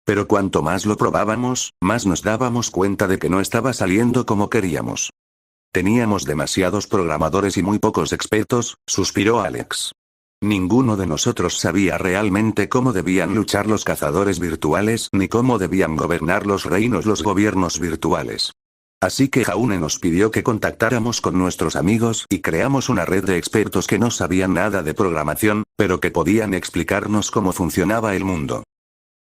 Pero cuanto más lo probábamos, más nos dábamos cuenta de que no estaba saliendo como queríamos. Teníamos demasiados programadores y muy pocos expertos, suspiró Alex. Ninguno de nosotros sabía realmente cómo debían luchar los cazadores virtuales ni cómo debían gobernar los reinos los gobiernos virtuales. Así que Jaune nos pidió que contactáramos con nuestros amigos y creamos una red de expertos que no sabían nada de programación, pero que podían explicarnos cómo funcionaba el mundo.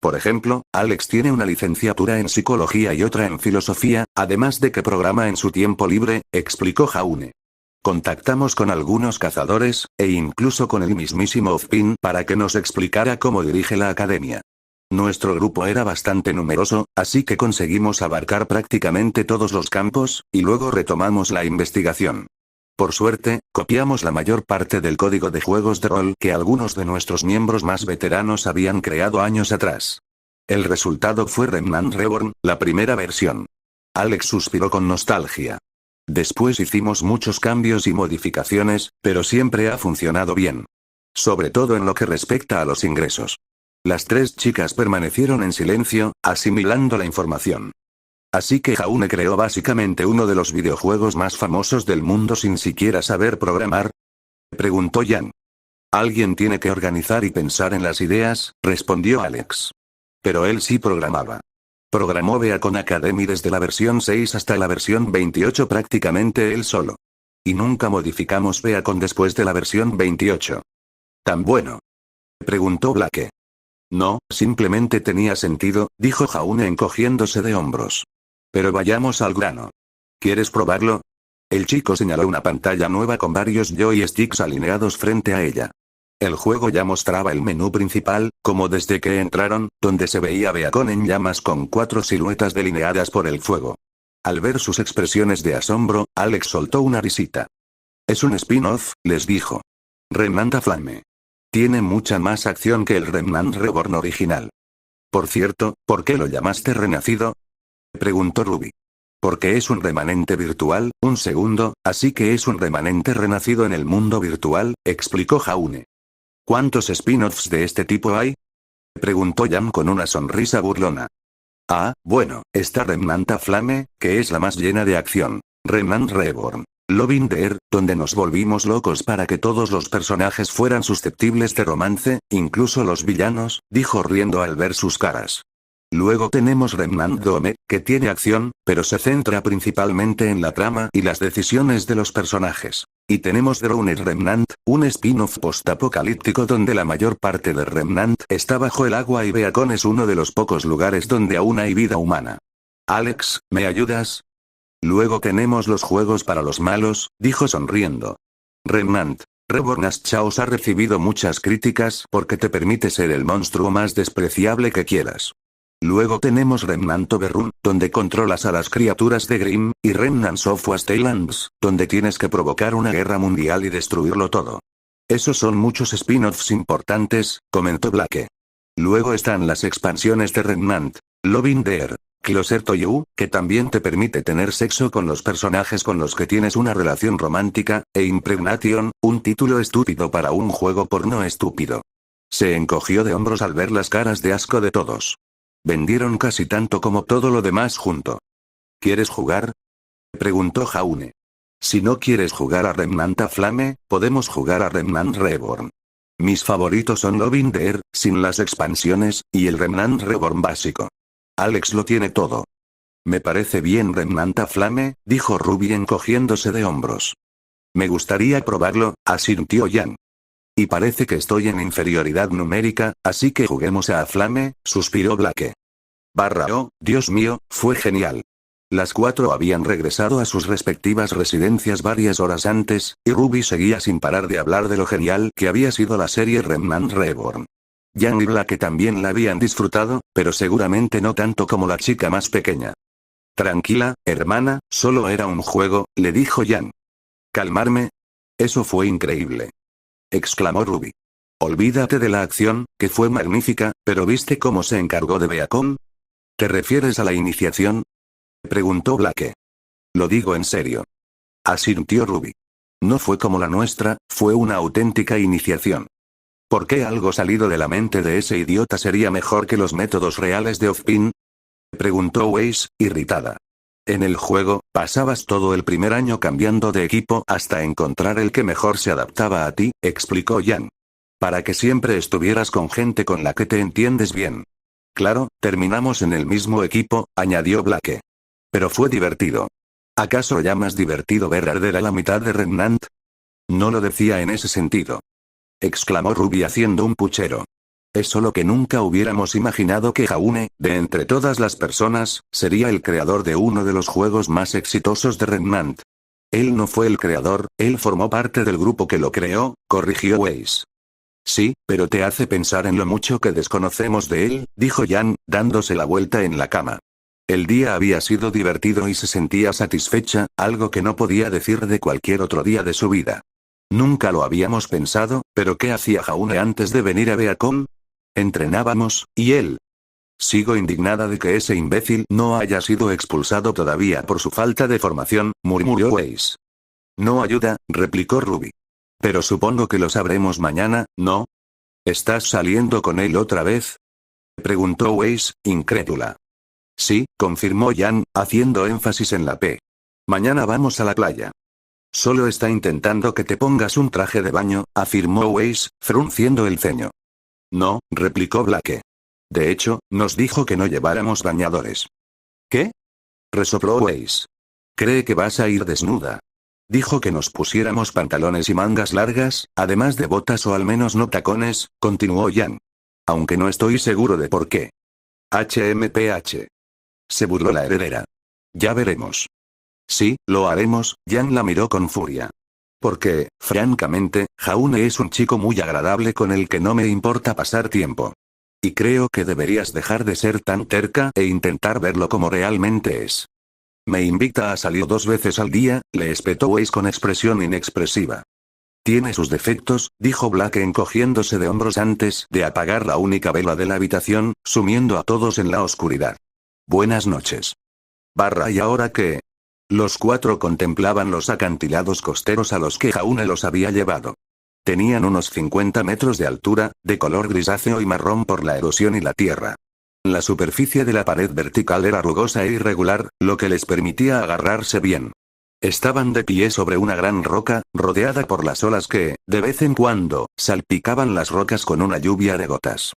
Por ejemplo, Alex tiene una licenciatura en psicología y otra en filosofía, además de que programa en su tiempo libre, explicó Jaune. Contactamos con algunos cazadores, e incluso con el mismísimo Ozpin para que nos explicara cómo dirige la academia. Nuestro grupo era bastante numeroso, así que conseguimos abarcar prácticamente todos los campos, y luego retomamos la investigación. Por suerte, copiamos la mayor parte del código de juegos de rol que algunos de nuestros miembros más veteranos habían creado años atrás. El resultado fue Remnant Reborn, la primera versión. Alex suspiró con nostalgia. Después hicimos muchos cambios y modificaciones, pero siempre ha funcionado bien. Sobre todo en lo que respecta a los ingresos. Las tres chicas permanecieron en silencio, asimilando la información. Así que Jaune creó básicamente uno de los videojuegos más famosos del mundo sin siquiera saber programar. Preguntó Jan. Alguien tiene que organizar y pensar en las ideas, respondió Alex. Pero él sí programaba. Programó Beacon Academy desde la versión 6 hasta la versión 28 prácticamente él solo. Y nunca modificamos Beacon después de la versión 28. ¿Tan bueno? Preguntó Blake. No, simplemente tenía sentido, dijo Jaune encogiéndose de hombros. Pero vayamos al grano. ¿Quieres probarlo? El chico señaló una pantalla nueva con varios joysticks alineados frente a ella. El juego ya mostraba el menú principal, como desde que entraron, donde se veía Beacon en llamas con 4 siluetas delineadas por el fuego. Al ver sus expresiones de asombro, Alex soltó una risita. Es un spin-off, les dijo. Remnant Flame. Tiene mucha más acción que el Remnant Reborn original. Por cierto, ¿por qué lo llamaste Renacido? Preguntó Ruby. Porque es un remanente virtual, un segundo, así que es un remanente renacido en el mundo virtual, explicó Jaune. ¿Cuántos spin-offs de este tipo hay? Preguntó Jan con una sonrisa burlona. Ah, bueno, está Remnant Flame, que es la más llena de acción. Remnant Reborn. Loving Dare, donde nos volvimos locos para que todos los personajes fueran susceptibles de romance, incluso los villanos, dijo riendo al ver sus caras. Luego tenemos Remnant Dome, que tiene acción, pero se centra principalmente en la trama y las decisiones de los personajes. Y tenemos Drowned Remnant, un spin-off post-apocalíptico donde la mayor parte de Remnant está bajo el agua y Beacon es uno de los pocos lugares donde aún hay vida humana. Alex, ¿me ayudas? Luego tenemos los juegos para los malos, dijo sonriendo. Remnant Reborn Chaos ha recibido muchas críticas porque te permite ser el monstruo más despreciable que quieras. Luego tenemos Remnant Overrun, donde controlas a las criaturas de Grimm, y Remnants of Wastelands, donde tienes que provocar una guerra mundial y destruirlo todo. Esos son muchos spin-offs importantes, comentó Blake. Luego están las expansiones de Remnant, Loving Dare, Closer to You, que también te permite tener sexo con los personajes con los que tienes una relación romántica, e Impregnation, un título estúpido para un juego porno estúpido. Se encogió de hombros al ver las caras de asco de todos. Vendieron casi tanto como todo lo demás junto. ¿Quieres jugar? Preguntó Jaune. Si no quieres jugar a Remnant Flame, podemos jugar a Remnant Reborn. Mis favoritos son Loving Dare, sin las expansiones, y el Remnant Reborn básico. Alex lo tiene todo. Me parece bien Remnant Flame, dijo Ruby encogiéndose de hombros. Me gustaría probarlo, asintió Jan. Y parece que estoy en inferioridad numérica, así que juguemos a Flame, suspiró Blake. Oh, Dios mío, fue genial. Las 4 habían regresado a sus respectivas residencias varias horas antes, y Ruby seguía sin parar de hablar de lo genial que había sido la serie Remnant Reborn. Jan y Blake también la habían disfrutado, pero seguramente no tanto como la chica más pequeña. Tranquila, hermana, solo era un juego, le dijo Jan. ¿Calmarme? Eso fue increíble. Exclamó Ruby. Olvídate de la acción, que fue magnífica, pero ¿viste cómo se encargó de Beacon? ¿Te refieres a la iniciación? Preguntó Blake. Lo digo en serio. Asintió Ruby. No fue como la nuestra, fue una auténtica iniciación. ¿Por qué algo salido de la mente de ese idiota sería mejor que los métodos reales de Ozpin? Preguntó Weiss, irritada. En el juego, pasabas todo el primer año cambiando de equipo hasta encontrar el que mejor se adaptaba a ti, explicó Jan. Para que siempre estuvieras con gente con la que te entiendes bien. Claro, terminamos en el mismo equipo, añadió Blake. Pero fue divertido. ¿Acaso llamas divertido ver arder a la mitad de Remnant? No lo decía en ese sentido. Exclamó Ruby haciendo un puchero. Es solo que nunca hubiéramos imaginado que Jaune, de entre todas las personas, sería el creador de uno de los juegos más exitosos de Remnant. Él no fue el creador, él formó parte del grupo que lo creó, corrigió Weiss. Sí, pero te hace pensar en lo mucho que desconocemos de él, dijo Jan, dándose la vuelta en la cama. El día había sido divertido y se sentía satisfecha, algo que no podía decir de cualquier otro día de su vida. Nunca lo habíamos pensado, pero ¿qué hacía Jaune antes de venir a Beacon? Entrenábamos, y él. Sigo indignada de que ese imbécil no haya sido expulsado todavía por su falta de formación, murmuró Weiss. No ayuda, replicó Ruby. Pero supongo que lo sabremos mañana, ¿no? ¿Estás saliendo con él otra vez? Preguntó Weiss, incrédula. Sí, confirmó Jan, haciendo énfasis en la P. Mañana vamos a la playa. Solo está intentando que te pongas un traje de baño, afirmó Weiss, frunciendo el ceño. No, replicó Blake. De hecho, nos dijo que no lleváramos bañadores. ¿Qué? Resopló Weiss. Cree que vas a ir desnuda. Dijo que nos pusiéramos pantalones y mangas largas, además de botas o al menos no tacones, continuó Jan. Aunque no estoy seguro de por qué. HMPH. Se burló la heredera. Ya veremos. Sí, lo haremos, Jan la miró con furia. Porque, francamente, Jaune es un chico muy agradable con el que no me importa pasar tiempo. Y creo que deberías dejar de ser tan terca e intentar verlo como realmente es. Me invita a salir 2 veces al día, le espetó Weiss con expresión inexpresiva. Tiene sus defectos, dijo Blake encogiéndose de hombros antes de apagar la única vela de la habitación, sumiendo a todos en la oscuridad. Buenas noches. ¿Y ahora qué? Los 4 contemplaban los acantilados costeros a los que Jaune los había llevado. Tenían unos 50 metros de altura, de color grisáceo y marrón por la erosión y la tierra. La superficie de la pared vertical era rugosa e irregular, lo que les permitía agarrarse bien. Estaban de pie sobre una gran roca, rodeada por las olas que, de vez en cuando, salpicaban las rocas con una lluvia de gotas.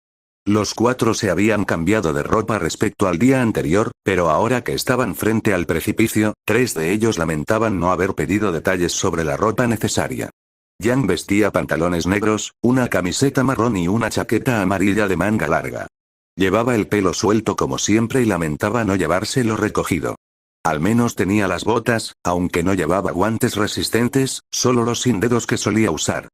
Los 4 se habían cambiado de ropa respecto al día anterior, pero ahora que estaban frente al precipicio, 3 de ellos lamentaban no haber pedido detalles sobre la ropa necesaria. Jan vestía pantalones negros, una camiseta marrón y una chaqueta amarilla de manga larga. Llevaba el pelo suelto como siempre y lamentaba no llevárselo recogido. Al menos tenía las botas, aunque no llevaba guantes resistentes, solo los sin dedos que solía usar.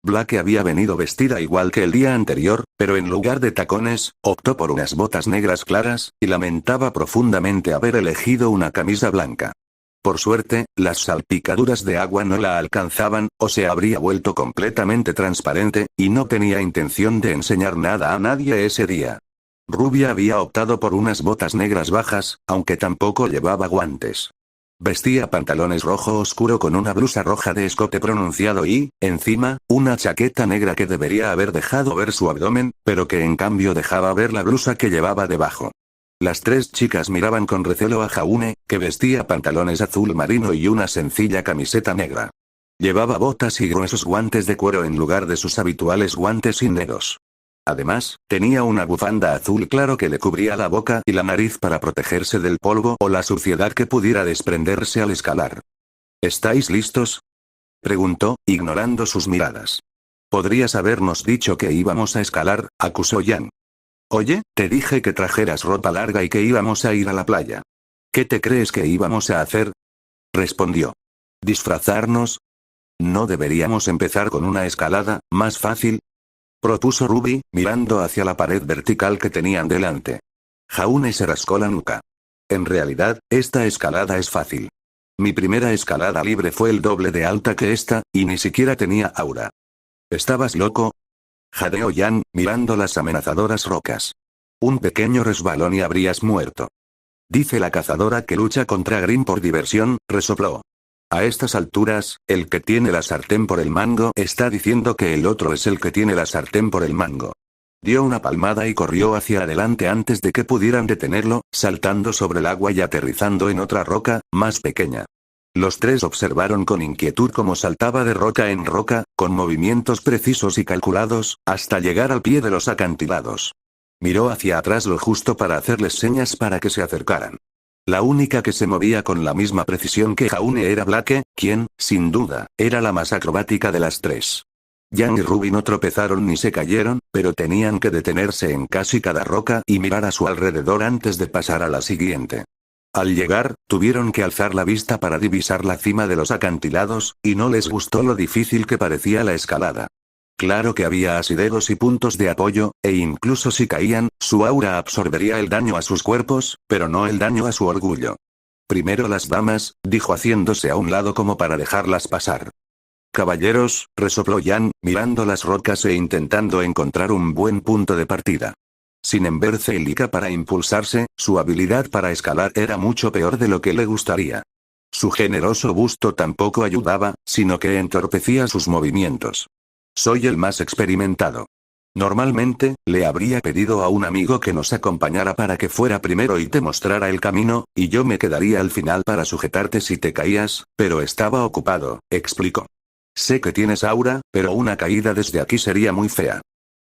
Blake había venido vestida igual que el día anterior, pero en lugar de tacones, optó por unas botas negras claras, y lamentaba profundamente haber elegido una camisa blanca. Por suerte, las salpicaduras de agua no la alcanzaban, o se habría vuelto completamente transparente, y no tenía intención de enseñar nada a nadie ese día. Ruby había optado por unas botas negras bajas, aunque tampoco llevaba guantes. Vestía pantalones rojo oscuro con una blusa roja de escote pronunciado y, encima, una chaqueta negra que debería haber dejado ver su abdomen, pero que en cambio dejaba ver la blusa que llevaba debajo. Las 3 chicas miraban con recelo a Jaune, que vestía pantalones azul marino y una sencilla camiseta negra. Llevaba botas y gruesos guantes de cuero en lugar de sus habituales guantes sin dedos. Además, tenía una bufanda azul claro que le cubría la boca y la nariz para protegerse del polvo o la suciedad que pudiera desprenderse al escalar. ¿Estáis listos?, preguntó, ignorando sus miradas. Podrías habernos dicho que íbamos a escalar, acusó Jan. Oye, te dije que trajeras ropa larga y que íbamos a ir a la playa. ¿Qué te crees que íbamos a hacer?, respondió. ¿Disfrazarnos? ¿No deberíamos empezar con una escalada, más fácil?, propuso Ruby, mirando hacia la pared vertical que tenían delante. Jaune se rascó la nuca. En realidad, esta escalada es fácil. Mi primera escalada libre fue el doble de alta que esta, y ni siquiera tenía aura. ¿Estabas loco?, jadeó Jan, mirando las amenazadoras rocas. Un pequeño resbalón y habrías muerto. Dice la cazadora que lucha contra Grimm por diversión, resopló. A estas alturas, el que tiene la sartén por el mango está diciendo que el otro es el que tiene la sartén por el mango. Dio una palmada y corrió hacia adelante antes de que pudieran detenerlo, saltando sobre el agua y aterrizando en otra roca, más pequeña. Los 3 observaron con inquietud cómo saltaba de roca en roca, con movimientos precisos y calculados, hasta llegar al pie de los acantilados. Miró hacia atrás lo justo para hacerles señas para que se acercaran. La única que se movía con la misma precisión que Jaune era Blake, quien, sin duda, era la más acrobática de las 3. Jan y Ruby no tropezaron ni se cayeron, pero tenían que detenerse en casi cada roca y mirar a su alrededor antes de pasar a la siguiente. Al llegar, tuvieron que alzar la vista para divisar la cima de los acantilados, y no les gustó lo difícil que parecía la escalada. Claro que había asideros y puntos de apoyo, e incluso si caían, su aura absorbería el daño a sus cuerpos, pero no el daño a su orgullo. Primero las damas, dijo haciéndose a un lado como para dejarlas pasar. Caballeros, resopló Jan, mirando las rocas e intentando encontrar un buen punto de partida. Sin enverse Elika para impulsarse, su habilidad para escalar era mucho peor de lo que le gustaría. Su generoso busto tampoco ayudaba, sino que entorpecía sus movimientos. Soy el más experimentado. Normalmente, le habría pedido a un amigo que nos acompañara para que fuera primero y te mostrara el camino, y yo me quedaría al final para sujetarte si te caías, pero estaba ocupado, explicó. Sé que tienes aura, pero una caída desde aquí sería muy fea.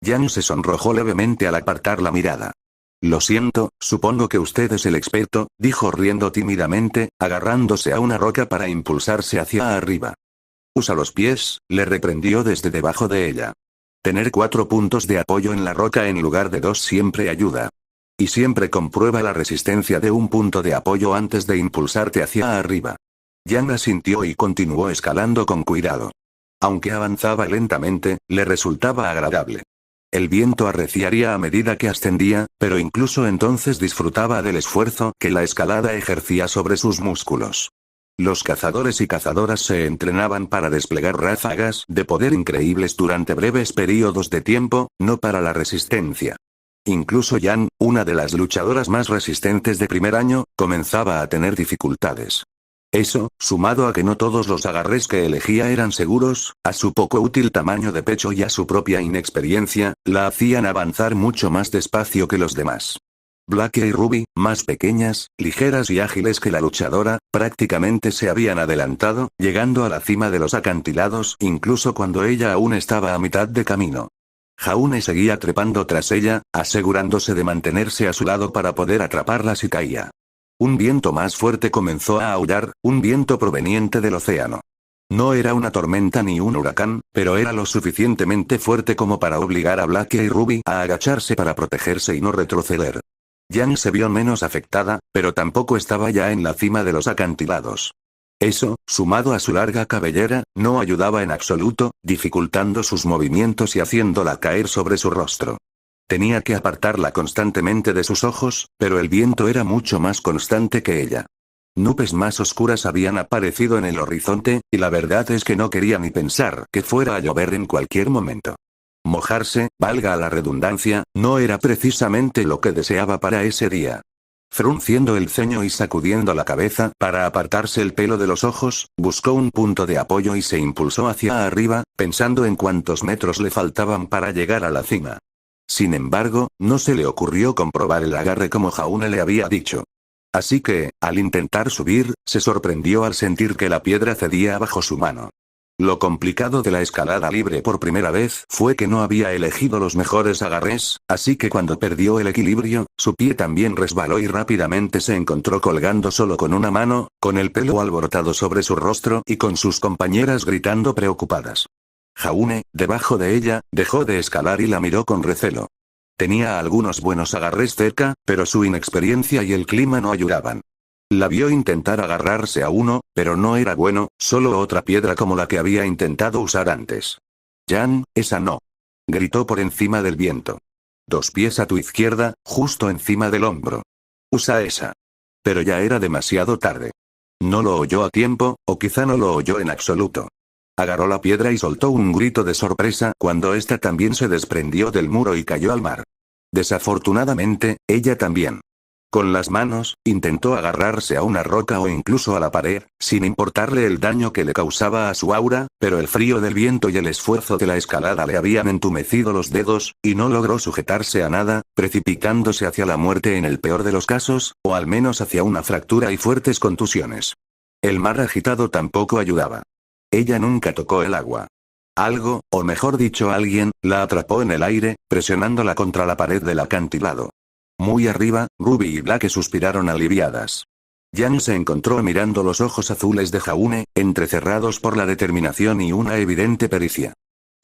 Jan se sonrojó levemente al apartar la mirada. Lo siento, supongo que usted es el experto, dijo riendo tímidamente, agarrándose a una roca para impulsarse hacia arriba. Usa los pies, le reprendió desde debajo de ella. Tener 4 puntos de apoyo en la roca en lugar de 2 siempre ayuda. Y siempre comprueba la resistencia de un punto de apoyo antes de impulsarte hacia arriba. Jan asintió y continuó escalando con cuidado. Aunque avanzaba lentamente, le resultaba agradable. El viento arreciaría a medida que ascendía, pero incluso entonces disfrutaba del esfuerzo que la escalada ejercía sobre sus músculos. Los cazadores y cazadoras se entrenaban para desplegar ráfagas de poder increíbles durante breves períodos de tiempo, no para la resistencia. Incluso Jan, una de las luchadoras más resistentes de primer año, comenzaba a tener dificultades. Eso, sumado a que no todos los agarres que elegía eran seguros, a su poco útil tamaño de pecho y a su propia inexperiencia, la hacían avanzar mucho más despacio que los demás. Blackie y Ruby, más pequeñas, ligeras y ágiles que la luchadora, prácticamente se habían adelantado, llegando a la cima de los acantilados incluso cuando ella aún estaba a mitad de camino. Jaune seguía trepando tras ella, asegurándose de mantenerse a su lado para poder atraparla si caía. Un viento más fuerte comenzó a aullar, un viento proveniente del océano. No era una tormenta ni un huracán, pero era lo suficientemente fuerte como para obligar a Blackie y Ruby a agacharse para protegerse y no retroceder. Jan se vio menos afectada, pero tampoco estaba ya en la cima de los acantilados. Eso, sumado a su larga cabellera, no ayudaba en absoluto, dificultando sus movimientos y haciéndola caer sobre su rostro. Tenía que apartarla constantemente de sus ojos, pero el viento era mucho más constante que ella. Nubes más oscuras habían aparecido en el horizonte, y la verdad es que no quería ni pensar que fuera a llover en cualquier momento. Mojarse, valga la redundancia, no era precisamente lo que deseaba para ese día. Frunciendo el ceño y sacudiendo la cabeza para apartarse el pelo de los ojos, buscó un punto de apoyo y se impulsó hacia arriba, pensando en cuántos metros le faltaban para llegar a la cima. Sin embargo, no se le ocurrió comprobar el agarre como Jaune le había dicho. Así que, al intentar subir, se sorprendió al sentir que la piedra cedía bajo su mano. Lo complicado de la escalada libre por primera vez fue que no había elegido los mejores agarres, así que cuando perdió el equilibrio, su pie también resbaló y rápidamente se encontró colgando solo con una mano, con el pelo alborotado sobre su rostro y con sus compañeras gritando preocupadas. Jaune, debajo de ella, dejó de escalar y la miró con recelo. Tenía algunos buenos agarres cerca, pero su inexperiencia y el clima no ayudaban. La vio intentar agarrarse a uno, pero no era bueno, solo otra piedra como la que había intentado usar antes. Jan, esa no. Gritó por encima del viento. 2 pies a tu izquierda, justo encima del hombro. Usa esa. Pero ya era demasiado tarde. No lo oyó a tiempo, o quizá no lo oyó en absoluto. Agarró la piedra y soltó un grito de sorpresa cuando ésta también se desprendió del muro y cayó al mar. Desafortunadamente, ella también. Con las manos, intentó agarrarse a una roca o incluso a la pared, sin importarle el daño que le causaba a su aura, pero el frío del viento y el esfuerzo de la escalada le habían entumecido los dedos, y no logró sujetarse a nada, precipitándose hacia la muerte en el peor de los casos, o al menos hacia una fractura y fuertes contusiones. El mar agitado tampoco ayudaba. Ella nunca tocó el agua. Algo, o mejor dicho alguien, la atrapó en el aire, presionándola contra la pared del acantilado. Muy arriba, Ruby y Blackie suspiraron aliviadas. Jan se encontró mirando los ojos azules de Jaune, entrecerrados por la determinación y una evidente pericia.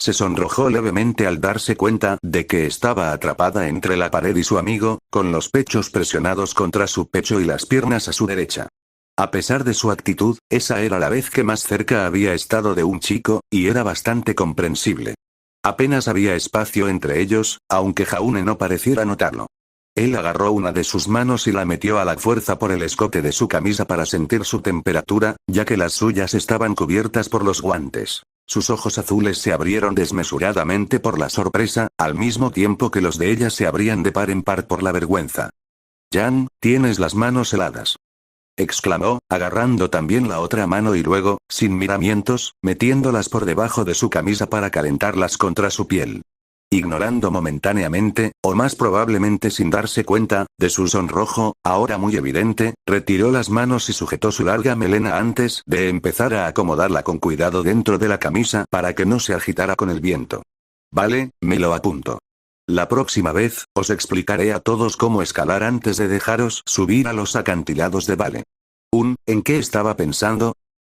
Se sonrojó levemente al darse cuenta de que estaba atrapada entre la pared y su amigo, con los pechos presionados contra su pecho y las piernas a su derecha. A pesar de su actitud, esa era la vez que más cerca había estado de un chico, y era bastante comprensible. Apenas había espacio entre ellos, aunque Jaune no pareciera notarlo. Él agarró una de sus manos y la metió a la fuerza por el escote de su camisa para sentir su temperatura, ya que las suyas estaban cubiertas por los guantes. Sus ojos azules se abrieron desmesuradamente por la sorpresa, al mismo tiempo que los de ella se abrían de par en par por la vergüenza. «Jan, tienes las manos heladas», exclamó, agarrando también la otra mano y luego, sin miramientos, metiéndolas por debajo de su camisa para calentarlas contra su piel. Ignorando momentáneamente, o más probablemente sin darse cuenta, de su sonrojo, ahora muy evidente, retiró las manos y sujetó su larga melena antes de empezar a acomodarla con cuidado dentro de la camisa para que no se agitara con el viento. «Vale, me lo apunto. La próxima vez, os explicaré a todos cómo escalar antes de dejaros subir a los acantilados de Vale». ¿En qué estaba pensando?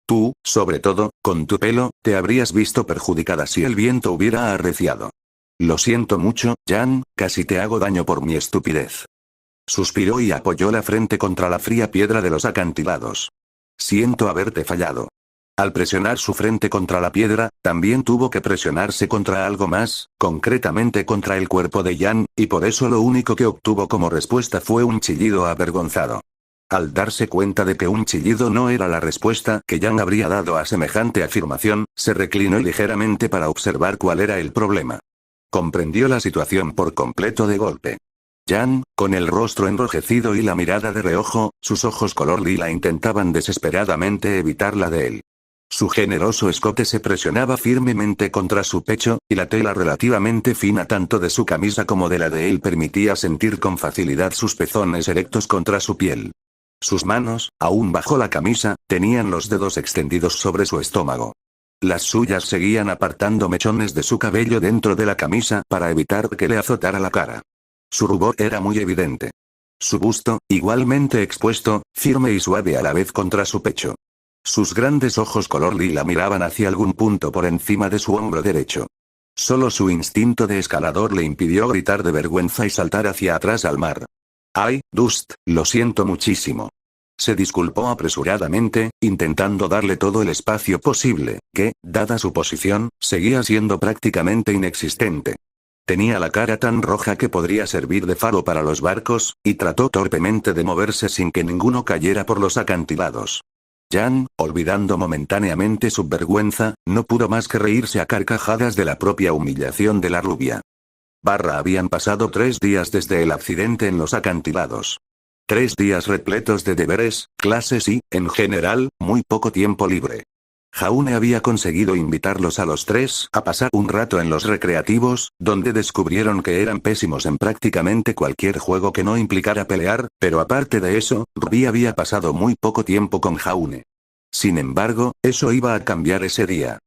Tú, sobre todo, con tu pelo, te habrías visto perjudicada si el viento hubiera arreciado. Lo siento mucho, Jan, casi te hago daño por mi estupidez. Suspiró y apoyó la frente contra la fría piedra de los acantilados. Siento haberte fallado. Al presionar su frente contra la piedra, también tuvo que presionarse contra algo más, concretamente contra el cuerpo de Jan, y por eso lo único que obtuvo como respuesta fue un chillido avergonzado. Al darse cuenta de que un chillido no era la respuesta que Jan habría dado a semejante afirmación, se reclinó ligeramente para observar cuál era el problema. Comprendió la situación por completo de golpe. Jan, con el rostro enrojecido y la mirada de reojo, sus ojos color lila intentaban desesperadamente evitarla de él. Su generoso escote se presionaba firmemente contra su pecho, y la tela relativamente fina tanto de su camisa como de la de él permitía sentir con facilidad sus pezones erectos contra su piel. Sus manos, aún bajo la camisa, tenían los dedos extendidos sobre su estómago. Las suyas seguían apartando mechones de su cabello dentro de la camisa para evitar que le azotara la cara. Su rubor era muy evidente. Su busto, igualmente expuesto, firme y suave a la vez contra su pecho. Sus grandes ojos color lila miraban hacia algún punto por encima de su hombro derecho. Solo su instinto de escalador le impidió gritar de vergüenza y saltar hacia atrás al mar. «Ay, Dust, lo siento muchísimo». Se disculpó apresuradamente, intentando darle todo el espacio posible, que, dada su posición, seguía siendo prácticamente inexistente. Tenía la cara tan roja que podría servir de faro para los barcos, y trató torpemente de moverse sin que ninguno cayera por los acantilados. Jan, olvidando momentáneamente su vergüenza, no pudo más que reírse a carcajadas de la propia humillación de la rubia. Habían pasado 3 días desde el accidente en los acantilados. 3 días repletos de deberes, clases y, en general, muy poco tiempo libre. Jaune había conseguido invitarlos a los 3 a pasar un rato en los recreativos, donde descubrieron que eran pésimos en prácticamente cualquier juego que no implicara pelear, pero aparte de eso, Ruby había pasado muy poco tiempo con Jaune. Sin embargo, eso iba a cambiar ese día.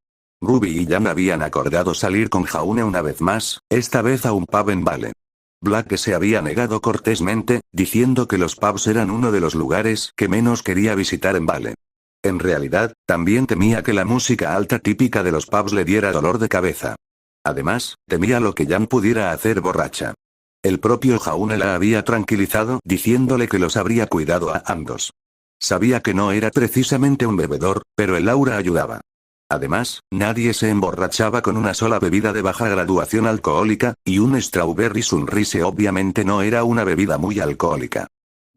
Ruby y Jan habían acordado salir con Jaune una vez más, esta vez a un pub en Vale. Black se había negado cortésmente, diciendo que los pubs eran uno de los lugares que menos quería visitar en Vale. En realidad, también temía que la música alta típica de los pubs le diera dolor de cabeza. Además, temía lo que Jan pudiera hacer borracha. El propio Jaune la había tranquilizado diciéndole que los habría cuidado a ambos. Sabía que no era precisamente un bebedor, pero el aura ayudaba. Además, nadie se emborrachaba con una sola bebida de baja graduación alcohólica, y un Strawberry Sunrise obviamente no era una bebida muy alcohólica.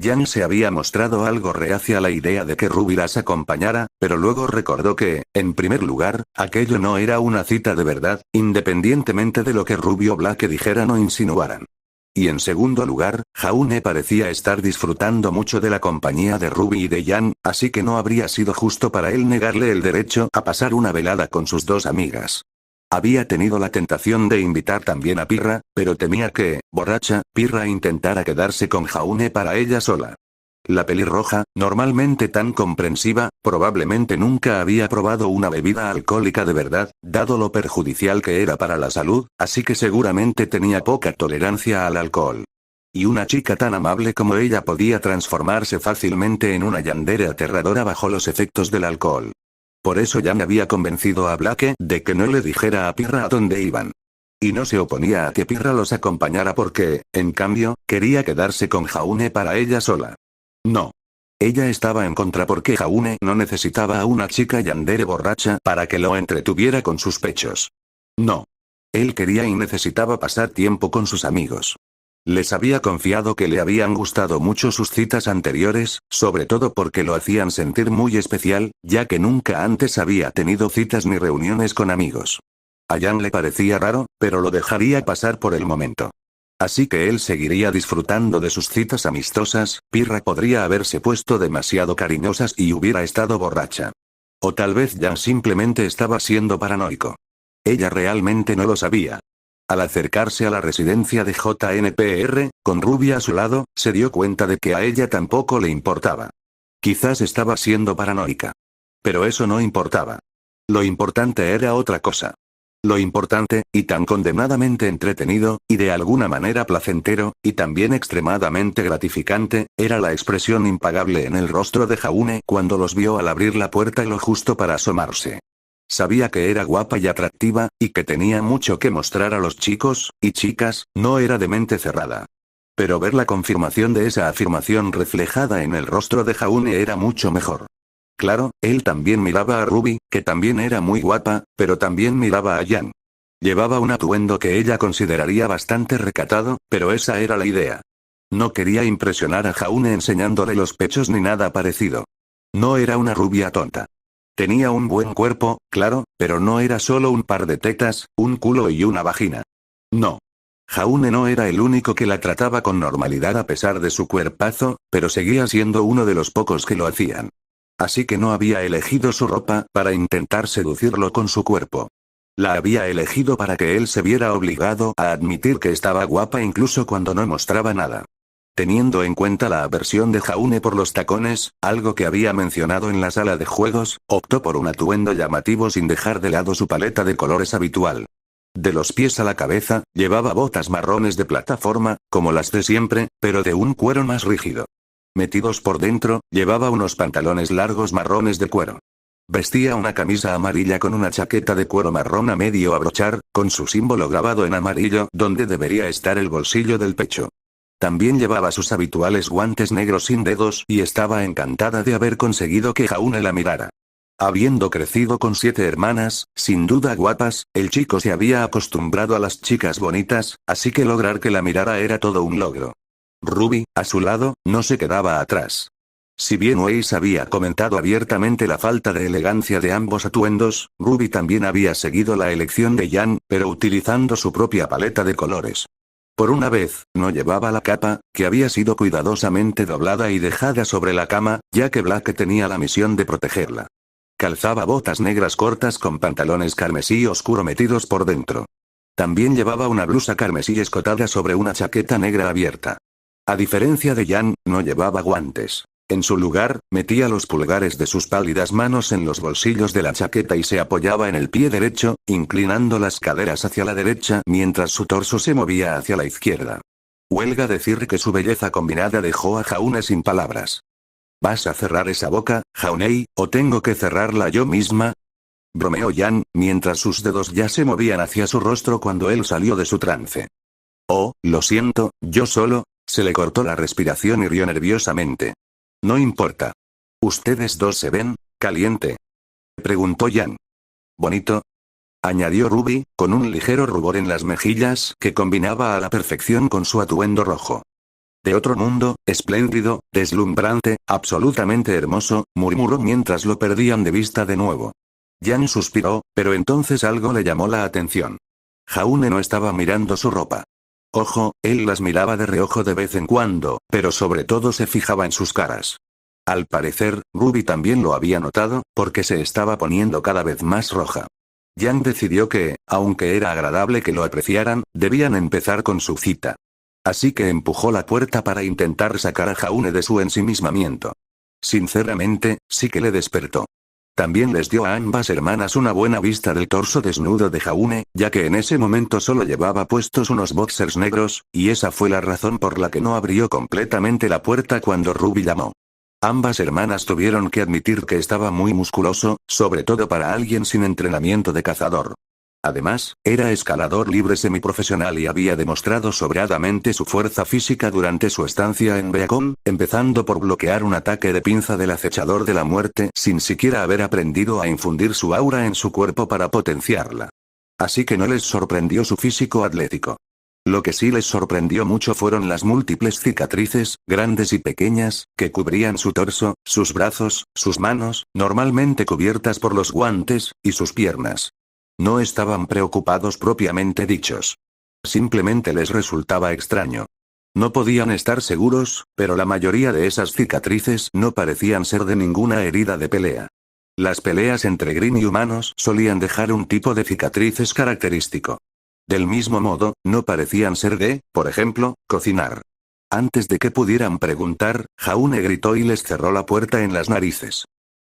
Jan se había mostrado algo reacia a la idea de que Ruby las acompañara, pero luego recordó que, en primer lugar, aquello no era una cita de verdad, independientemente de lo que Ruby o Black dijeran o insinuaran. Y en segundo lugar, Jaune parecía estar disfrutando mucho de la compañía de Ruby y de Jan, así que no habría sido justo para él negarle el derecho a pasar una velada con sus 2 amigas. Había tenido la tentación de invitar también a Pirra, pero temía que, borracha, Pirra intentara quedarse con Jaune para ella sola. La pelirroja, normalmente tan comprensiva, probablemente nunca había probado una bebida alcohólica de verdad, dado lo perjudicial que era para la salud, así que seguramente tenía poca tolerancia al alcohol. Y una chica tan amable como ella podía transformarse fácilmente en una yandere aterradora bajo los efectos del alcohol. Por eso Jan había convencido a Blake de que no le dijera a Pirra a dónde iban. Y no se oponía a que Pirra los acompañara porque, en cambio, quería quedarse con Jaune para ella sola. No. Ella estaba en contra porque Jaune no necesitaba a una chica yandere borracha para que lo entretuviera con sus pechos. No. Él quería y necesitaba pasar tiempo con sus amigos. Les había confiado que le habían gustado mucho sus citas anteriores, sobre todo porque lo hacían sentir muy especial, ya que nunca antes había tenido citas ni reuniones con amigos. A Jan le parecía raro, pero lo dejaría pasar por el momento. Así que él seguiría disfrutando de sus citas amistosas. Pirra podría haberse puesto demasiado cariñosas y hubiera estado borracha. O tal vez Jan simplemente estaba siendo paranoico. Ella realmente no lo sabía. Al acercarse a la residencia de JNPR, con Ruby a su lado, se dio cuenta de que a ella tampoco le importaba. Quizás estaba siendo paranoica. Pero eso no importaba. Lo importante era otra cosa. Lo importante, y tan condenadamente entretenido, y de alguna manera placentero, y también extremadamente gratificante, era la expresión impagable en el rostro de Jaune cuando los vio al abrir la puerta lo justo para asomarse. Sabía que era guapa y atractiva, y que tenía mucho que mostrar a los chicos, y chicas, no era de mente cerrada. Pero ver la confirmación de esa afirmación reflejada en el rostro de Jaune era mucho mejor. Claro, él también miraba a Ruby, que también era muy guapa, pero también miraba a Jan. Llevaba un atuendo que ella consideraría bastante recatado, pero esa era la idea. No quería impresionar a Jaune enseñándole los pechos ni nada parecido. No era una rubia tonta. Tenía un buen cuerpo, claro, pero no era solo un par de tetas, un culo y una vagina. No. Jaune no era el único que la trataba con normalidad a pesar de su cuerpazo, pero seguía siendo uno de los pocos que lo hacían. Así que no había elegido su ropa para intentar seducirlo con su cuerpo. La había elegido para que él se viera obligado a admitir que estaba guapa incluso cuando no mostraba nada. Teniendo en cuenta la aversión de Jaune por los tacones, algo que había mencionado en la sala de juegos, optó por un atuendo llamativo sin dejar de lado su paleta de colores habitual. De los pies a la cabeza, llevaba botas marrones de plataforma, como las de siempre, pero de un cuero más rígido. Metidos por dentro, llevaba unos pantalones largos marrones de cuero. Vestía una camisa amarilla con una chaqueta de cuero marrón a medio abrochar, con su símbolo grabado en amarillo donde debería estar el bolsillo del pecho. También llevaba sus habituales guantes negros sin dedos y estaba encantada de haber conseguido que Jaune la mirara. Habiendo crecido con 7 hermanas, sin duda guapas, el chico se había acostumbrado a las chicas bonitas, así que lograr que la mirara era todo un logro. Ruby, a su lado, no se quedaba atrás. Si bien Weiss había comentado abiertamente la falta de elegancia de ambos atuendos, Ruby también había seguido la elección de Jan, pero utilizando su propia paleta de colores. Por una vez, no llevaba la capa, que había sido cuidadosamente doblada y dejada sobre la cama, ya que Blake tenía la misión de protegerla. Calzaba botas negras cortas con pantalones carmesí oscuro metidos por dentro. También llevaba una blusa carmesí escotada sobre una chaqueta negra abierta. A diferencia de Jan, no llevaba guantes. En su lugar, metía los pulgares de sus pálidas manos en los bolsillos de la chaqueta y se apoyaba en el pie derecho, inclinando las caderas hacia la derecha mientras su torso se movía hacia la izquierda. Huelga decir que su belleza combinada dejó a Jaune sin palabras. ¿Vas a cerrar esa boca, Jaunei, o tengo que cerrarla yo misma? Bromeó Jan, mientras sus dedos ya se movían hacia su rostro cuando él salió de su trance. Oh, lo siento, yo solo. Se le cortó la respiración y rió nerviosamente. No importa. ¿Ustedes dos se ven caliente?, preguntó Jan. Bonito, añadió Ruby, con un ligero rubor en las mejillas que combinaba a la perfección con su atuendo rojo. De otro mundo, espléndido, deslumbrante, absolutamente hermoso, murmuró mientras lo perdían de vista de nuevo. Jan suspiró, pero entonces algo le llamó la atención. Jaune no estaba mirando su ropa. Ojo, él las miraba de reojo de vez en cuando, pero sobre todo se fijaba en sus caras. Al parecer, Ruby también lo había notado, porque se estaba poniendo cada vez más roja. Jan decidió que, aunque era agradable que lo apreciaran, debían empezar con su cita. Así que empujó la puerta para intentar sacar a Jaune de su ensimismamiento. Sinceramente, sí que le despertó. También les dio a ambas hermanas una buena vista del torso desnudo de Jaune, ya que en ese momento solo llevaba puestos unos boxers negros, y esa fue la razón por la que no abrió completamente la puerta cuando Ruby llamó. Ambas hermanas tuvieron que admitir que estaba muy musculoso, sobre todo para alguien sin entrenamiento de cazador. Además, era escalador libre semiprofesional y había demostrado sobradamente su fuerza física durante su estancia en Beacon, empezando por bloquear un ataque de pinza del acechador de la muerte sin siquiera haber aprendido a infundir su aura en su cuerpo para potenciarla. Así que no les sorprendió su físico atlético. Lo que sí les sorprendió mucho fueron las múltiples cicatrices, grandes y pequeñas, que cubrían su torso, sus brazos, sus manos, normalmente cubiertas por los guantes, y sus piernas. No estaban preocupados propiamente dichos. Simplemente les resultaba extraño. No podían estar seguros, pero la mayoría de esas cicatrices no parecían ser de ninguna herida de pelea. Las peleas entre Green y humanos solían dejar un tipo de cicatrices característico. Del mismo modo, no parecían ser de, por ejemplo, cocinar. Antes de que pudieran preguntar, Jaune gritó y les cerró la puerta en las narices.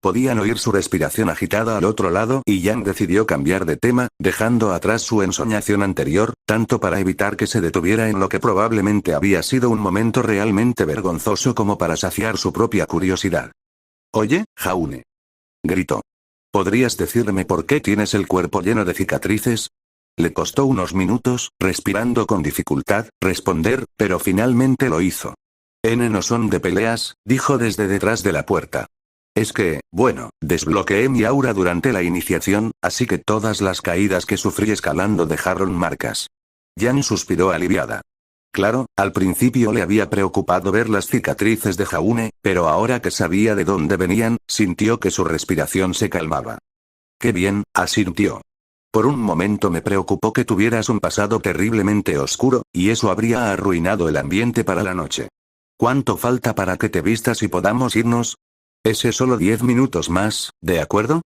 Podían oír su respiración agitada al otro lado y Yang decidió cambiar de tema, dejando atrás su ensoñación anterior, tanto para evitar que se detuviera en lo que probablemente había sido un momento realmente vergonzoso como para saciar su propia curiosidad. «Oye, Jaune», gritó. «¿Podrías decirme por qué tienes el cuerpo lleno de cicatrices?» Le costó unos minutos, respirando con dificultad, responder, pero finalmente lo hizo. «No son de peleas», dijo desde detrás de la puerta. «Es que, bueno, desbloqueé mi aura durante la iniciación, así que todas las caídas que sufrí escalando dejaron marcas». Yang suspiró aliviada. Claro, al principio le había preocupado ver las cicatrices de Jaune, pero ahora que sabía de dónde venían, sintió que su respiración se calmaba. «Qué bien», asintió. «Por un momento me preocupó que tuvieras un pasado terriblemente oscuro, y eso habría arruinado el ambiente para la noche. ¿Cuánto falta para que te vistas y podamos irnos?» «Ese solo 10 minutos más, ¿de acuerdo?»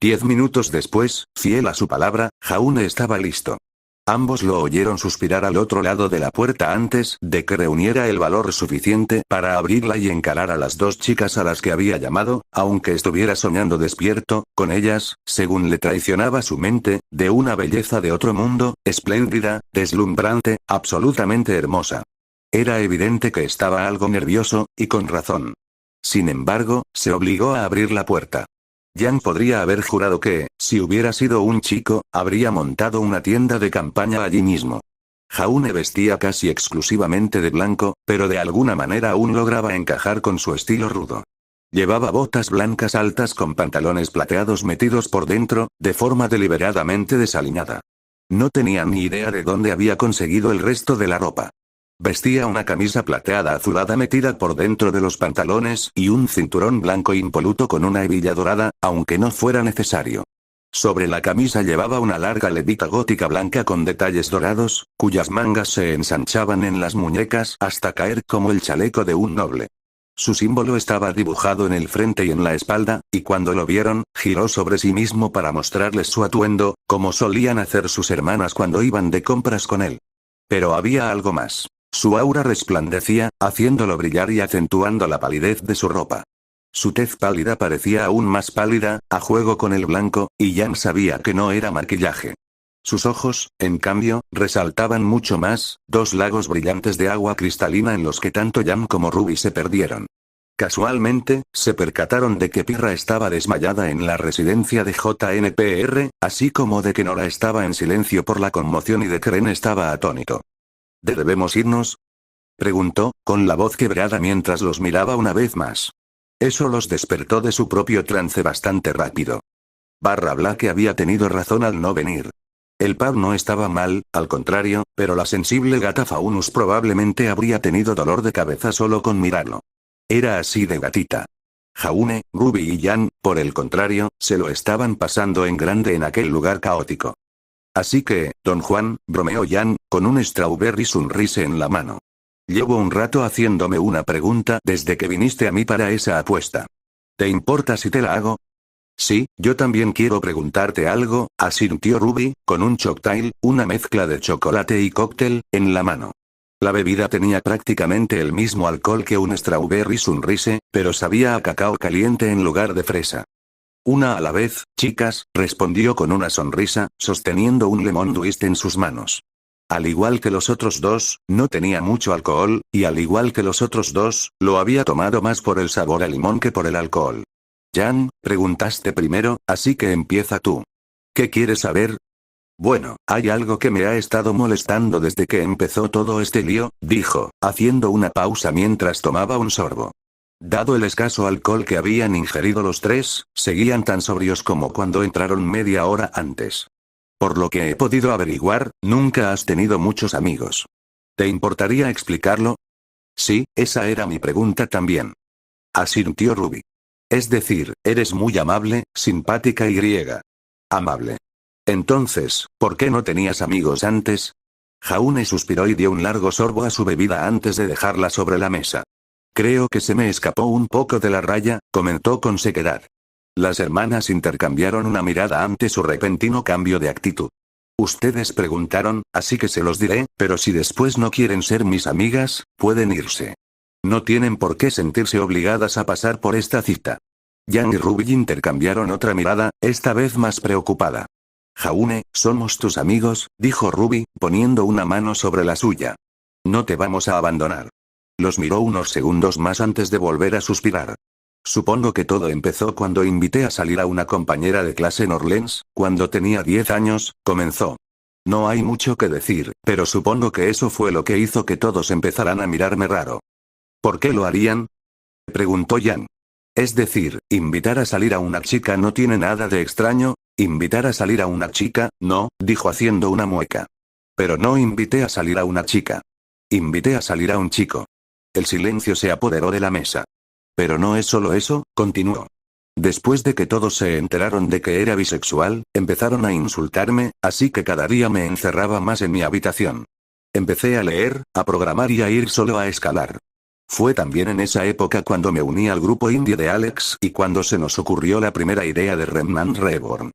10 minutos después, fiel a su palabra, Jaune estaba listo. Ambos lo oyeron suspirar al otro lado de la puerta antes de que reuniera el valor suficiente para abrirla y encarar a las dos chicas a las que había llamado, aunque estuviera soñando despierto, con ellas, según le traicionaba su mente, de una belleza de otro mundo, espléndida, deslumbrante, absolutamente hermosa. Era evidente que estaba algo nervioso, y con razón. Sin embargo, se obligó a abrir la puerta. Yang podría haber jurado que, si hubiera sido un chico, habría montado una tienda de campaña allí mismo. Jaune vestía casi exclusivamente de blanco, pero de alguna manera aún lograba encajar con su estilo rudo. Llevaba botas blancas altas con pantalones plateados metidos por dentro, de forma deliberadamente desaliñada. No tenía ni idea de dónde había conseguido el resto de la ropa. Vestía una camisa plateada azulada metida por dentro de los pantalones y un cinturón blanco impoluto con una hebilla dorada, aunque no fuera necesario. Sobre la camisa llevaba una larga levita gótica blanca con detalles dorados, cuyas mangas se ensanchaban en las muñecas hasta caer como el chaleco de un noble. Su símbolo estaba dibujado en el frente y en la espalda, y cuando lo vieron, giró sobre sí mismo para mostrarles su atuendo, como solían hacer sus hermanas cuando iban de compras con él. Pero había algo más. Su aura resplandecía, haciéndolo brillar y acentuando la palidez de su ropa. Su tez pálida parecía aún más pálida, a juego con el blanco, y Yang sabía que no era maquillaje. Sus ojos, en cambio, resaltaban mucho más, dos lagos brillantes de agua cristalina en los que tanto Yang como Ruby se perdieron. Casualmente, se percataron de que Pirra estaba desmayada en la residencia de JNPR, así como de que Nora estaba en silencio por la conmoción y de que Ren estaba atónito. ¿Debemos irnos?, preguntó, con la voz quebrada mientras los miraba una vez más. Eso los despertó de su propio trance bastante rápido. Black había tenido razón al no venir. El pub no estaba mal, al contrario, pero la sensible gata Faunus probablemente habría tenido dolor de cabeza solo con mirarlo. Era así de gatita. Jaune, Ruby y Yang, por el contrario, se lo estaban pasando en grande en aquel lugar caótico. Así que, don Juan, bromeó Yang, con un strawberry sunrise en la mano. Llevo un rato haciéndome una pregunta desde que viniste a mí para esa apuesta. ¿Te importa si te la hago? Sí, yo también quiero preguntarte algo, asintió Ruby, con un cocktail, una mezcla de chocolate y cóctel, en la mano. La bebida tenía prácticamente el mismo alcohol que un strawberry sunrise, pero sabía a cacao caliente en lugar de fresa. Una a la vez, chicas, respondió con una sonrisa, sosteniendo un lemon twist en sus manos. Al igual que los otros dos, no tenía mucho alcohol, y al igual que los otros dos, lo había tomado más por el sabor a limón que por el alcohol. Jan, preguntaste primero, así que empieza tú. ¿Qué quieres saber? Bueno, hay algo que me ha estado molestando desde que empezó todo este lío, dijo, haciendo una pausa mientras tomaba un sorbo. Dado el escaso alcohol que habían ingerido los tres, seguían tan sobrios como cuando entraron media hora antes. Por lo que he podido averiguar, nunca has tenido muchos amigos. ¿Te importaría explicarlo? Sí, esa era mi pregunta también. Asintió Ruby. Es decir, eres muy amable, simpática y griega. Amable. Entonces, ¿por qué no tenías amigos antes? Jaune suspiró y dio un largo sorbo a su bebida antes de dejarla sobre la mesa. Creo que se me escapó un poco de la raya, comentó con sequedad. Las hermanas intercambiaron una mirada ante su repentino cambio de actitud. Ustedes preguntaron, así que se los diré, pero si después no quieren ser mis amigas, pueden irse. No tienen por qué sentirse obligadas a pasar por esta cita. Jan y Ruby intercambiaron otra mirada, esta vez más preocupada. Jaune, somos tus amigos, dijo Ruby, poniendo una mano sobre la suya. No te vamos a abandonar. Los miró unos segundos más antes de volver a suspirar. Supongo que todo empezó cuando invité a salir a una compañera de clase en Orleans, cuando tenía 10 años, comenzó. No hay mucho que decir, pero supongo que eso fue lo que hizo que todos empezaran a mirarme raro. ¿Por qué lo harían? Preguntó Jan. Es decir, invitar a salir a una chica no tiene nada de extraño. Invitar a salir a una chica, no, dijo haciendo una mueca. Pero no invité a salir a una chica. Invité a salir a un chico. El silencio se apoderó de la mesa. Pero no es solo eso, continuó. Después de que todos se enteraron de que era bisexual, empezaron a insultarme, así que cada día me encerraba más en mi habitación. Empecé a leer, a programar y a ir solo a escalar. Fue también en esa época cuando me uní al grupo indie de Alex y cuando se nos ocurrió la primera idea de Remnant Reborn.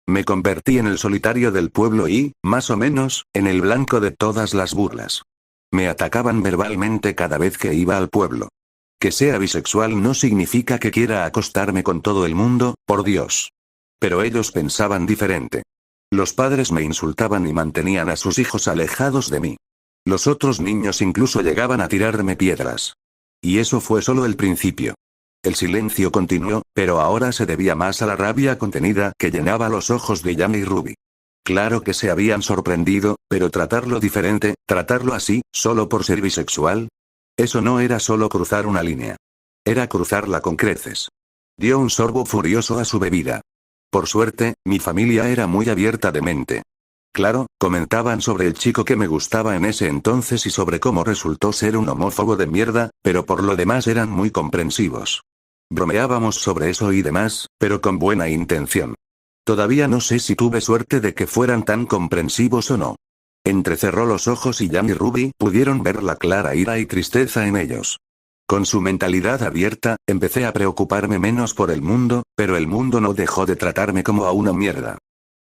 Me convertí en el solitario del pueblo y, más o menos, en el blanco de todas las burlas. Me atacaban verbalmente cada vez que iba al pueblo. Que sea bisexual no significa que quiera acostarme con todo el mundo, por Dios. Pero ellos pensaban diferente. Los padres me insultaban y mantenían a sus hijos alejados de mí. Los otros niños incluso llegaban a tirarme piedras. Y eso fue solo el principio. El silencio continuó, pero ahora se debía más a la rabia contenida que llenaba los ojos de Jan y Ruby. Claro que se habían sorprendido, pero tratarlo diferente, tratarlo así, solo por ser bisexual. Eso no era solo cruzar una línea. Era cruzarla con creces. Dio un sorbo furioso a su bebida. Por suerte, mi familia era muy abierta de mente. Claro, comentaban sobre el chico que me gustaba en ese entonces y sobre cómo resultó ser un homófobo de mierda, pero por lo demás eran muy comprensivos. Bromeábamos sobre eso y demás, pero con buena intención. Todavía no sé si tuve suerte de que fueran tan comprensivos o no. Entrecerró los ojos y Jan y Ruby pudieron ver la clara ira y tristeza en ellos. Con su mentalidad abierta, empecé a preocuparme menos por el mundo, pero el mundo no dejó de tratarme como a una mierda.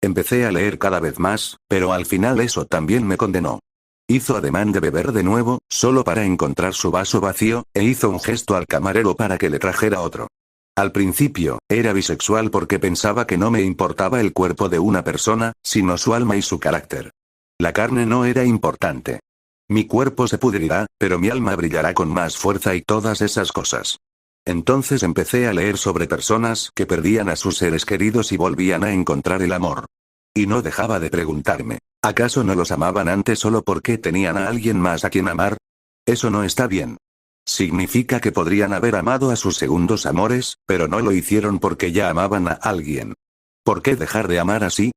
Empecé a leer cada vez más, pero al final eso también me condenó. Hizo ademán de beber de nuevo, solo para encontrar su vaso vacío, e hizo un gesto al camarero para que le trajera otro. Al principio, era bisexual porque pensaba que no me importaba el cuerpo de una persona, sino su alma y su carácter. La carne no era importante. Mi cuerpo se pudrirá, pero mi alma brillará con más fuerza y todas esas cosas. Entonces empecé a leer sobre personas que perdían a sus seres queridos y volvían a encontrar el amor. Y no dejaba de preguntarme, ¿acaso no los amaban antes solo porque tenían a alguien más a quien amar? Eso no está bien. Significa que podrían haber amado a sus segundos amores, pero no lo hicieron porque ya amaban a alguien. ¿Por qué dejar de amar así?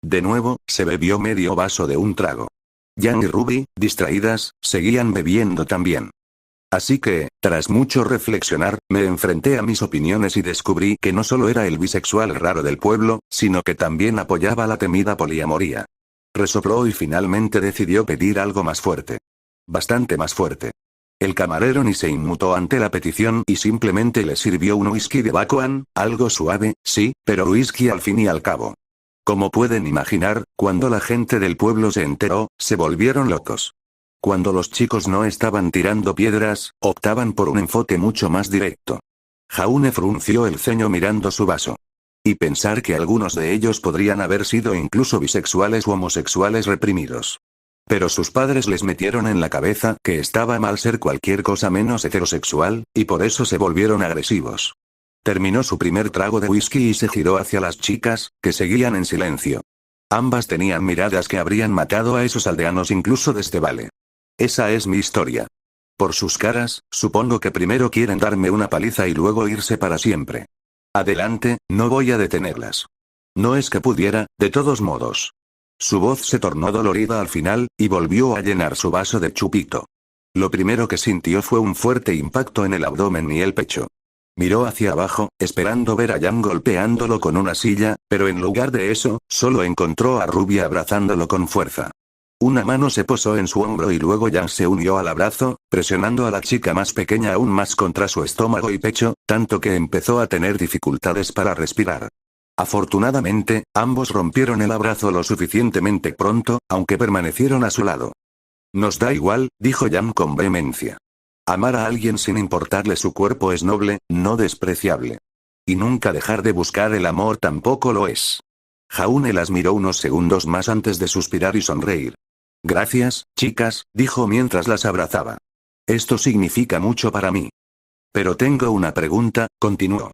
De nuevo, se bebió medio vaso de un trago. Jan y Ruby, distraídas, seguían bebiendo también. Así que, tras mucho reflexionar, me enfrenté a mis opiniones y descubrí que no solo era el bisexual raro del pueblo, sino que también apoyaba la temida poliamoría. Resopló y finalmente decidió pedir algo más fuerte. Bastante más fuerte. El camarero ni se inmutó ante la petición y simplemente le sirvió un whisky de Bacoan, algo suave, sí, pero whisky al fin y al cabo. Como pueden imaginar, cuando la gente del pueblo se enteró, se volvieron locos. Cuando los chicos no estaban tirando piedras, optaban por un enfoque mucho más directo. Jaune frunció el ceño mirando su vaso. Y pensar que algunos de ellos podrían haber sido incluso bisexuales u homosexuales reprimidos. Pero sus padres les metieron en la cabeza que estaba mal ser cualquier cosa menos heterosexual, y por eso se volvieron agresivos. Terminó su primer trago de whisky y se giró hacia las chicas, que seguían en silencio. Ambas tenían miradas que habrían matado a esos aldeanos incluso desde Vale. Esa es mi historia. Por sus caras, supongo que primero quieren darme una paliza y luego irse para siempre. Adelante, no voy a detenerlas. No es que pudiera, de todos modos. Su voz se tornó dolorida al final, y volvió a llenar su vaso de chupito. Lo primero que sintió fue un fuerte impacto en el abdomen y el pecho. Miró hacia abajo, esperando ver a Jan golpeándolo con una silla, pero en lugar de eso, solo encontró a Ruby abrazándolo con fuerza. Una mano se posó en su hombro y luego Jan se unió al abrazo, presionando a la chica más pequeña aún más contra su estómago y pecho, tanto que empezó a tener dificultades para respirar. Afortunadamente, ambos rompieron el abrazo lo suficientemente pronto, aunque permanecieron a su lado. Nos da igual, dijo Jan con vehemencia. Amar a alguien sin importarle su cuerpo es noble, no despreciable. Y nunca dejar de buscar el amor tampoco lo es. Jaune las miró unos segundos más antes de suspirar y sonreír. Gracias, chicas, dijo mientras las abrazaba. Esto significa mucho para mí. Pero tengo una pregunta, continuó.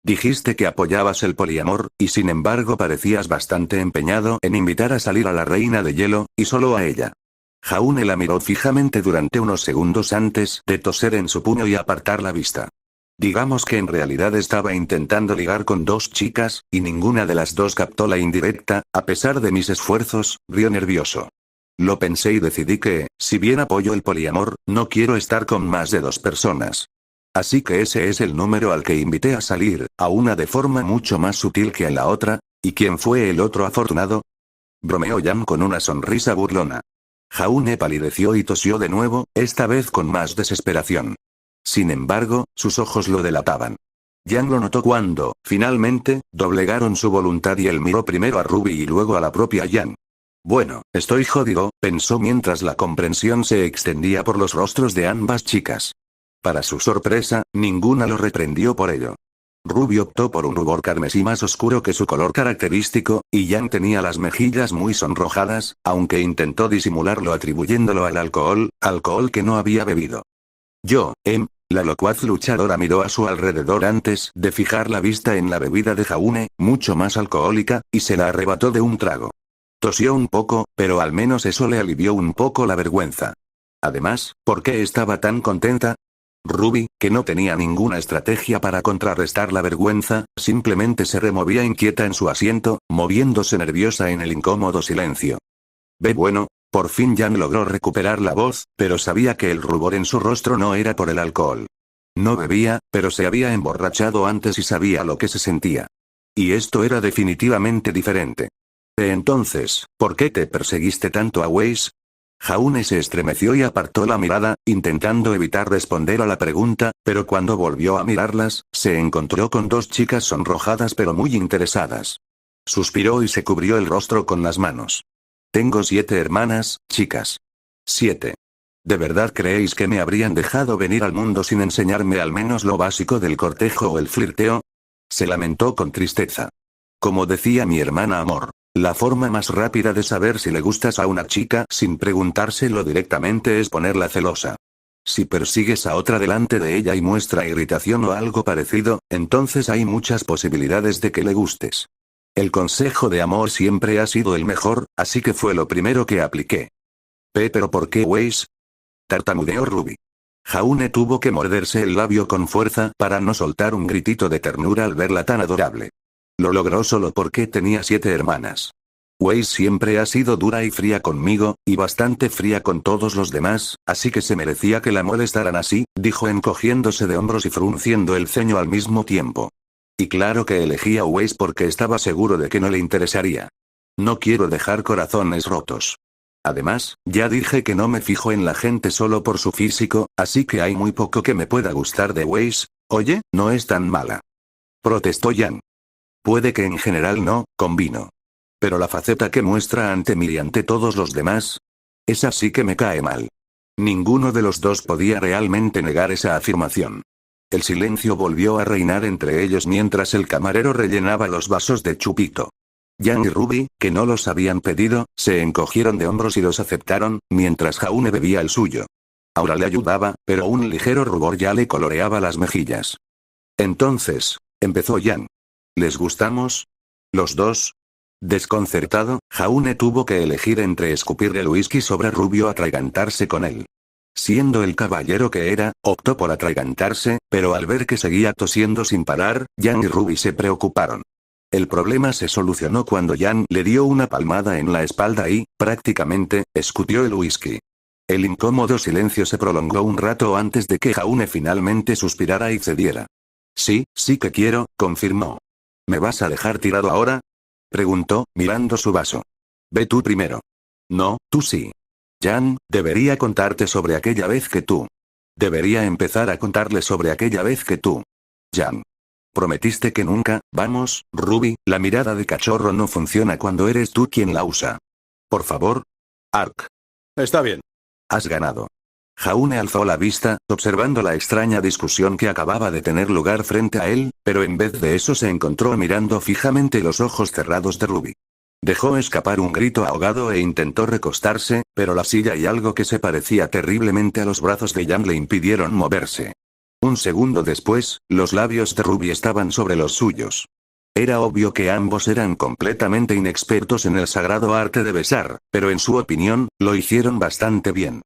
Dijiste que apoyabas el poliamor, y sin embargo parecías bastante empeñado en invitar a salir a la reina de hielo, y solo a ella. Jaune la miró fijamente durante unos segundos antes de toser en su puño y apartar la vista. Digamos que en realidad estaba intentando ligar con dos chicas, y ninguna de las dos captó la indirecta, a pesar de mis esfuerzos, rió nervioso. Lo pensé y decidí que, si bien apoyo el poliamor, no quiero estar con más de 2 personas. Así que ese es el número al que invité a salir, a una de forma mucho más sutil que a la otra. ¿Y quién fue el otro afortunado? Bromeó Jan con una sonrisa burlona. Jaune palideció y tosió de nuevo, esta vez con más desesperación. Sin embargo, sus ojos lo delataban. Jan lo notó cuando, finalmente, doblegaron su voluntad y él miró primero a Ruby y luego a la propia Jan. Bueno, estoy jodido, pensó mientras la comprensión se extendía por los rostros de ambas chicas. Para su sorpresa, ninguna lo reprendió por ello. Ruby optó por un rubor carmesí más oscuro que su color característico, y Jan tenía las mejillas muy sonrojadas, aunque intentó disimularlo atribuyéndolo al alcohol que no había bebido. La locuaz luchadora miró a su alrededor antes de fijar la vista en la bebida de Jaune, mucho más alcohólica, y se la arrebató de un trago. Tosió un poco, pero al menos eso le alivió un poco la vergüenza. Además, ¿por qué estaba tan contenta? Ruby, que no tenía ninguna estrategia para contrarrestar la vergüenza, simplemente se removía inquieta en su asiento, moviéndose nerviosa en el incómodo silencio. Bueno, por fin Jan logró recuperar la voz, pero sabía que el rubor en su rostro no era por el alcohol. No bebía, pero se había emborrachado antes y sabía lo que se sentía. Y esto era definitivamente diferente. Entonces, ¿por qué te perseguiste tanto a Weiss? Jaune se estremeció y apartó la mirada, intentando evitar responder a la pregunta, pero cuando volvió a mirarlas, se encontró con 2 chicas sonrojadas pero muy interesadas. Suspiró y se cubrió el rostro con las manos. Tengo 7 hermanas, chicas. 7. ¿De verdad creéis que me habrían dejado venir al mundo sin enseñarme al menos lo básico del cortejo o el flirteo? Se lamentó con tristeza. Como decía mi hermana Amor. La forma más rápida de saber si le gustas a una chica sin preguntárselo directamente es ponerla celosa. Si persigues a otra delante de ella y muestra irritación o algo parecido, entonces hay muchas posibilidades de que le gustes. El consejo de Amor siempre ha sido el mejor, así que fue lo primero que apliqué. ¿Pero por qué Weiss? Tartamudeó Ruby. Jaune tuvo que morderse el labio con fuerza para no soltar un gritito de ternura al verla tan adorable. Lo logró solo porque tenía 7 hermanas. Weiss siempre ha sido dura y fría conmigo, y bastante fría con todos los demás, así que se merecía que la molestaran así, dijo encogiéndose de hombros y frunciendo el ceño al mismo tiempo. Y claro que elegí a Weiss porque estaba seguro de que no le interesaría. No quiero dejar corazones rotos. Además, ya dije que no me fijo en la gente solo por su físico, así que hay muy poco que me pueda gustar de Weiss. Oye, no es tan mala. Protestó Jan. Puede que en general no, convino. Pero la faceta que muestra ante mí y ante todos los demás. Esa sí que me cae mal. Ninguno de los dos podía realmente negar esa afirmación. El silencio volvió a reinar entre ellos mientras el camarero rellenaba los vasos de chupito. Yang y Ruby, que no los habían pedido, se encogieron de hombros y los aceptaron, mientras Jaune bebía el suyo. Aura le ayudaba, pero un ligero rubor ya le coloreaba las mejillas. Entonces, empezó Yang. ¿Les gustamos? ¿Los dos? Desconcertado, Jaune tuvo que elegir entre escupir el whisky sobre Rubio o atragantarse con él. Siendo el caballero que era, optó por atragantarse, pero al ver que seguía tosiendo sin parar, Yang y Ruby se preocuparon. El problema se solucionó cuando Yang le dio una palmada en la espalda y, prácticamente, escupió el whisky. El incómodo silencio se prolongó un rato antes de que Jaune finalmente suspirara y cediera. Sí, sí que quiero, confirmó. ¿Me vas a dejar tirado ahora? Preguntó, mirando su vaso. Ve tú primero. No, tú sí. Yang, debería contarte sobre aquella vez que tú. Debería empezar a contarle sobre aquella vez que tú. Yang. Prometiste que nunca, vamos, Ruby, la mirada de cachorro no funciona cuando eres tú quien la usa. Por favor. Ark. Está bien. Has ganado. Jaune alzó la vista, observando la extraña discusión que acababa de tener lugar frente a él, pero en vez de eso se encontró mirando fijamente los ojos cerrados de Ruby. Dejó escapar un grito ahogado e intentó recostarse, pero la silla y algo que se parecía terriblemente a los brazos de Yang le impidieron moverse. Un segundo después, los labios de Ruby estaban sobre los suyos. Era obvio que ambos eran completamente inexpertos en el sagrado arte de besar, pero en su opinión, lo hicieron bastante bien.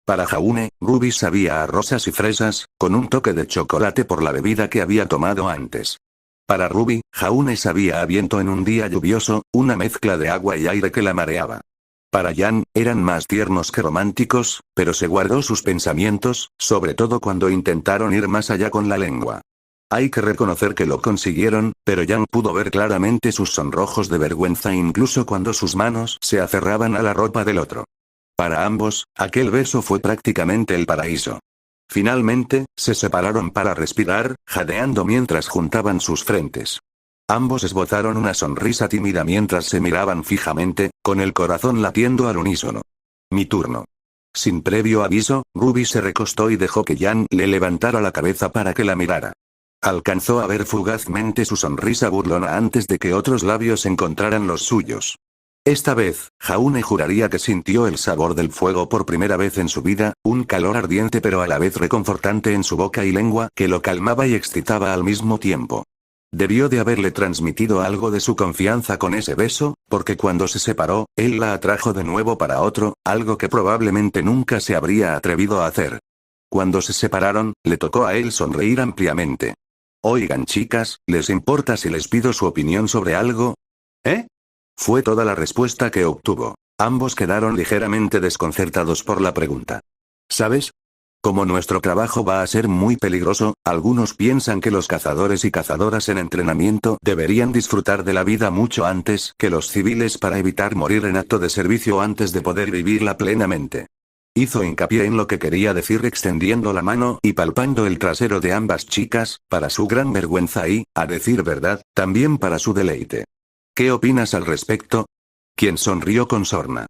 Para Jaune, Ruby sabía a rosas y fresas, con un toque de chocolate por la bebida que había tomado antes. Para Ruby, Jaune sabía a viento en un día lluvioso, una mezcla de agua y aire que la mareaba. Para Yang, eran más tiernos que románticos, pero se guardó sus pensamientos, sobre todo cuando intentaron ir más allá con la lengua. Hay que reconocer que lo consiguieron, pero Yang pudo ver claramente sus sonrojos de vergüenza incluso cuando sus manos se aferraban a la ropa del otro. Para ambos, aquel beso fue prácticamente el paraíso. Finalmente, se separaron para respirar, jadeando mientras juntaban sus frentes. Ambos esbozaron una sonrisa tímida mientras se miraban fijamente, con el corazón latiendo al unísono. Mi turno. Sin previo aviso, Ruby se recostó y dejó que Yang le levantara la cabeza para que la mirara. Alcanzó a ver fugazmente su sonrisa burlona antes de que otros labios encontraran los suyos. Esta vez, Jaune juraría que sintió el sabor del fuego por primera vez en su vida, un calor ardiente pero a la vez reconfortante en su boca y lengua que lo calmaba y excitaba al mismo tiempo. Debió de haberle transmitido algo de su confianza con ese beso, porque cuando se separó, él la atrajo de nuevo para otro, algo que probablemente nunca se habría atrevido a hacer. Cuando se separaron, le tocó a él sonreír ampliamente. Oigan chicas, ¿les importa si les pido su opinión sobre algo? ¿Eh? Fue toda la respuesta que obtuvo. Ambos quedaron ligeramente desconcertados por la pregunta. ¿Sabes? Como nuestro trabajo va a ser muy peligroso, algunos piensan que los cazadores y cazadoras en entrenamiento deberían disfrutar de la vida mucho antes que los civiles para evitar morir en acto de servicio antes de poder vivirla plenamente. Hizo hincapié en lo que quería decir extendiendo la mano y palpando el trasero de ambas chicas, para su gran vergüenza y, a decir verdad, también para su deleite. ¿Qué opinas al respecto? Quien sonrió con sorna.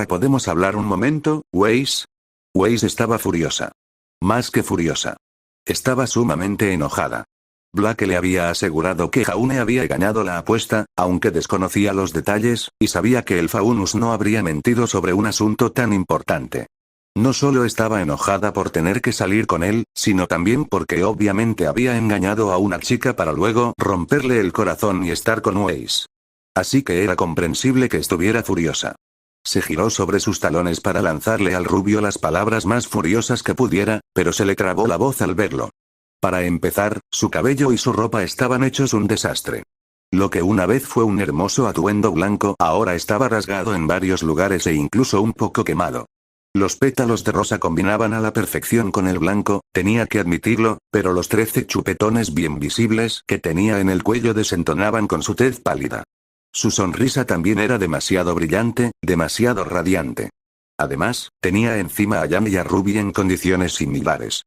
¿Podemos hablar un momento, Weiss? Weiss estaba furiosa. Más que furiosa. Estaba sumamente enojada. Blake le había asegurado que Jaune había ganado la apuesta, aunque desconocía los detalles, y sabía que el Faunus no habría mentido sobre un asunto tan importante. No solo estaba enojada por tener que salir con él, sino también porque obviamente había engañado a una chica para luego romperle el corazón y estar con Weiss. Así que era comprensible que estuviera furiosa. Se giró sobre sus talones para lanzarle al rubio las palabras más furiosas que pudiera, pero se le trabó la voz al verlo. Para empezar, su cabello y su ropa estaban hechos un desastre. Lo que una vez fue un hermoso atuendo blanco ahora estaba rasgado en varios lugares e incluso un poco quemado. Los pétalos de rosa combinaban a la perfección con el blanco, tenía que admitirlo, pero los 13 chupetones bien visibles que tenía en el cuello desentonaban con su tez pálida. Su sonrisa también era demasiado brillante, demasiado radiante. Además, tenía encima a Yang y a Ruby en condiciones similares.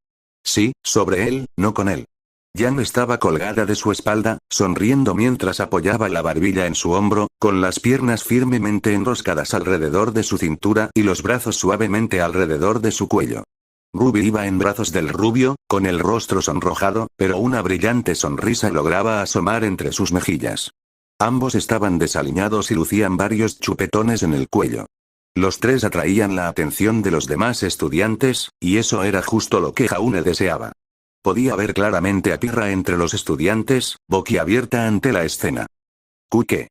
Sí, sobre él, no con él. Yang estaba colgada de su espalda, sonriendo mientras apoyaba la barbilla en su hombro, con las piernas firmemente enroscadas alrededor de su cintura y los brazos suavemente alrededor de su cuello. Ruby iba en brazos del rubio, con el rostro sonrojado, pero una brillante sonrisa lograba asomar entre sus mejillas. Ambos estaban desaliñados y lucían varios chupetones en el cuello. Los tres atraían la atención de los demás estudiantes, y eso era justo lo que Jaune deseaba. Podía ver claramente a Pirra entre los estudiantes, boquiabierta ante la escena. —¿Qué?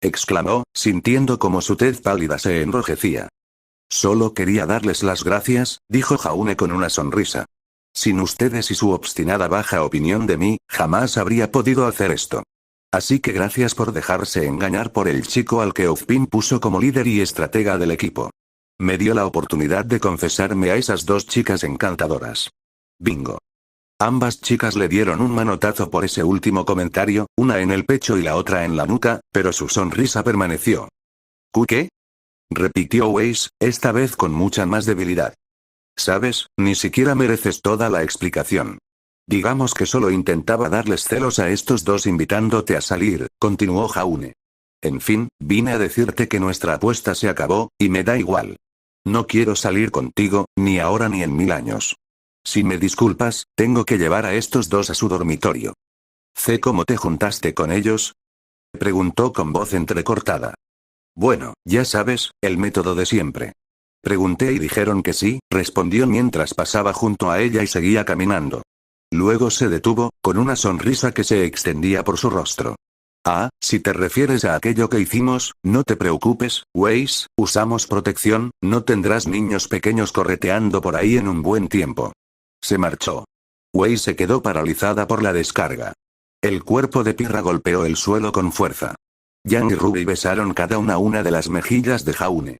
—exclamó, sintiendo como su tez pálida se enrojecía. —Solo quería darles las gracias —dijo Jaune con una sonrisa. Sin ustedes y su obstinada baja opinión de mí, jamás habría podido hacer esto. Así que gracias por dejarse engañar por el chico al que Ozpin puso como líder y estratega del equipo. Me dio la oportunidad de confesarme a esas dos chicas encantadoras. Bingo. Ambas chicas le dieron un manotazo por ese último comentario, una en el pecho y la otra en la nuca, pero su sonrisa permaneció. —¿Qué? —repitió Weiss, esta vez con mucha más debilidad. Sabes, ni siquiera mereces toda la explicación. Digamos que solo intentaba darles celos a estos dos invitándote a salir, continuó Jaune. En fin, vine a decirte que nuestra apuesta se acabó, y me da igual. No quiero salir contigo, ni ahora ni en 1000 años. Si me disculpas, tengo que llevar a estos dos a su dormitorio. —¿Sé cómo te juntaste con ellos? —preguntó con voz entrecortada. —Bueno, ya sabes, el método de siempre. Pregunté y dijeron que sí, respondió mientras pasaba junto a ella y seguía caminando. Luego se detuvo, con una sonrisa que se extendía por su rostro. Ah, si te refieres a aquello que hicimos, no te preocupes, Weiss, usamos protección, no tendrás niños pequeños correteando por ahí en un buen tiempo. Se marchó. Weiss se quedó paralizada por la descarga. El cuerpo de Pirra golpeó el suelo con fuerza. Yang y Ruby besaron cada una de las mejillas de Jaune.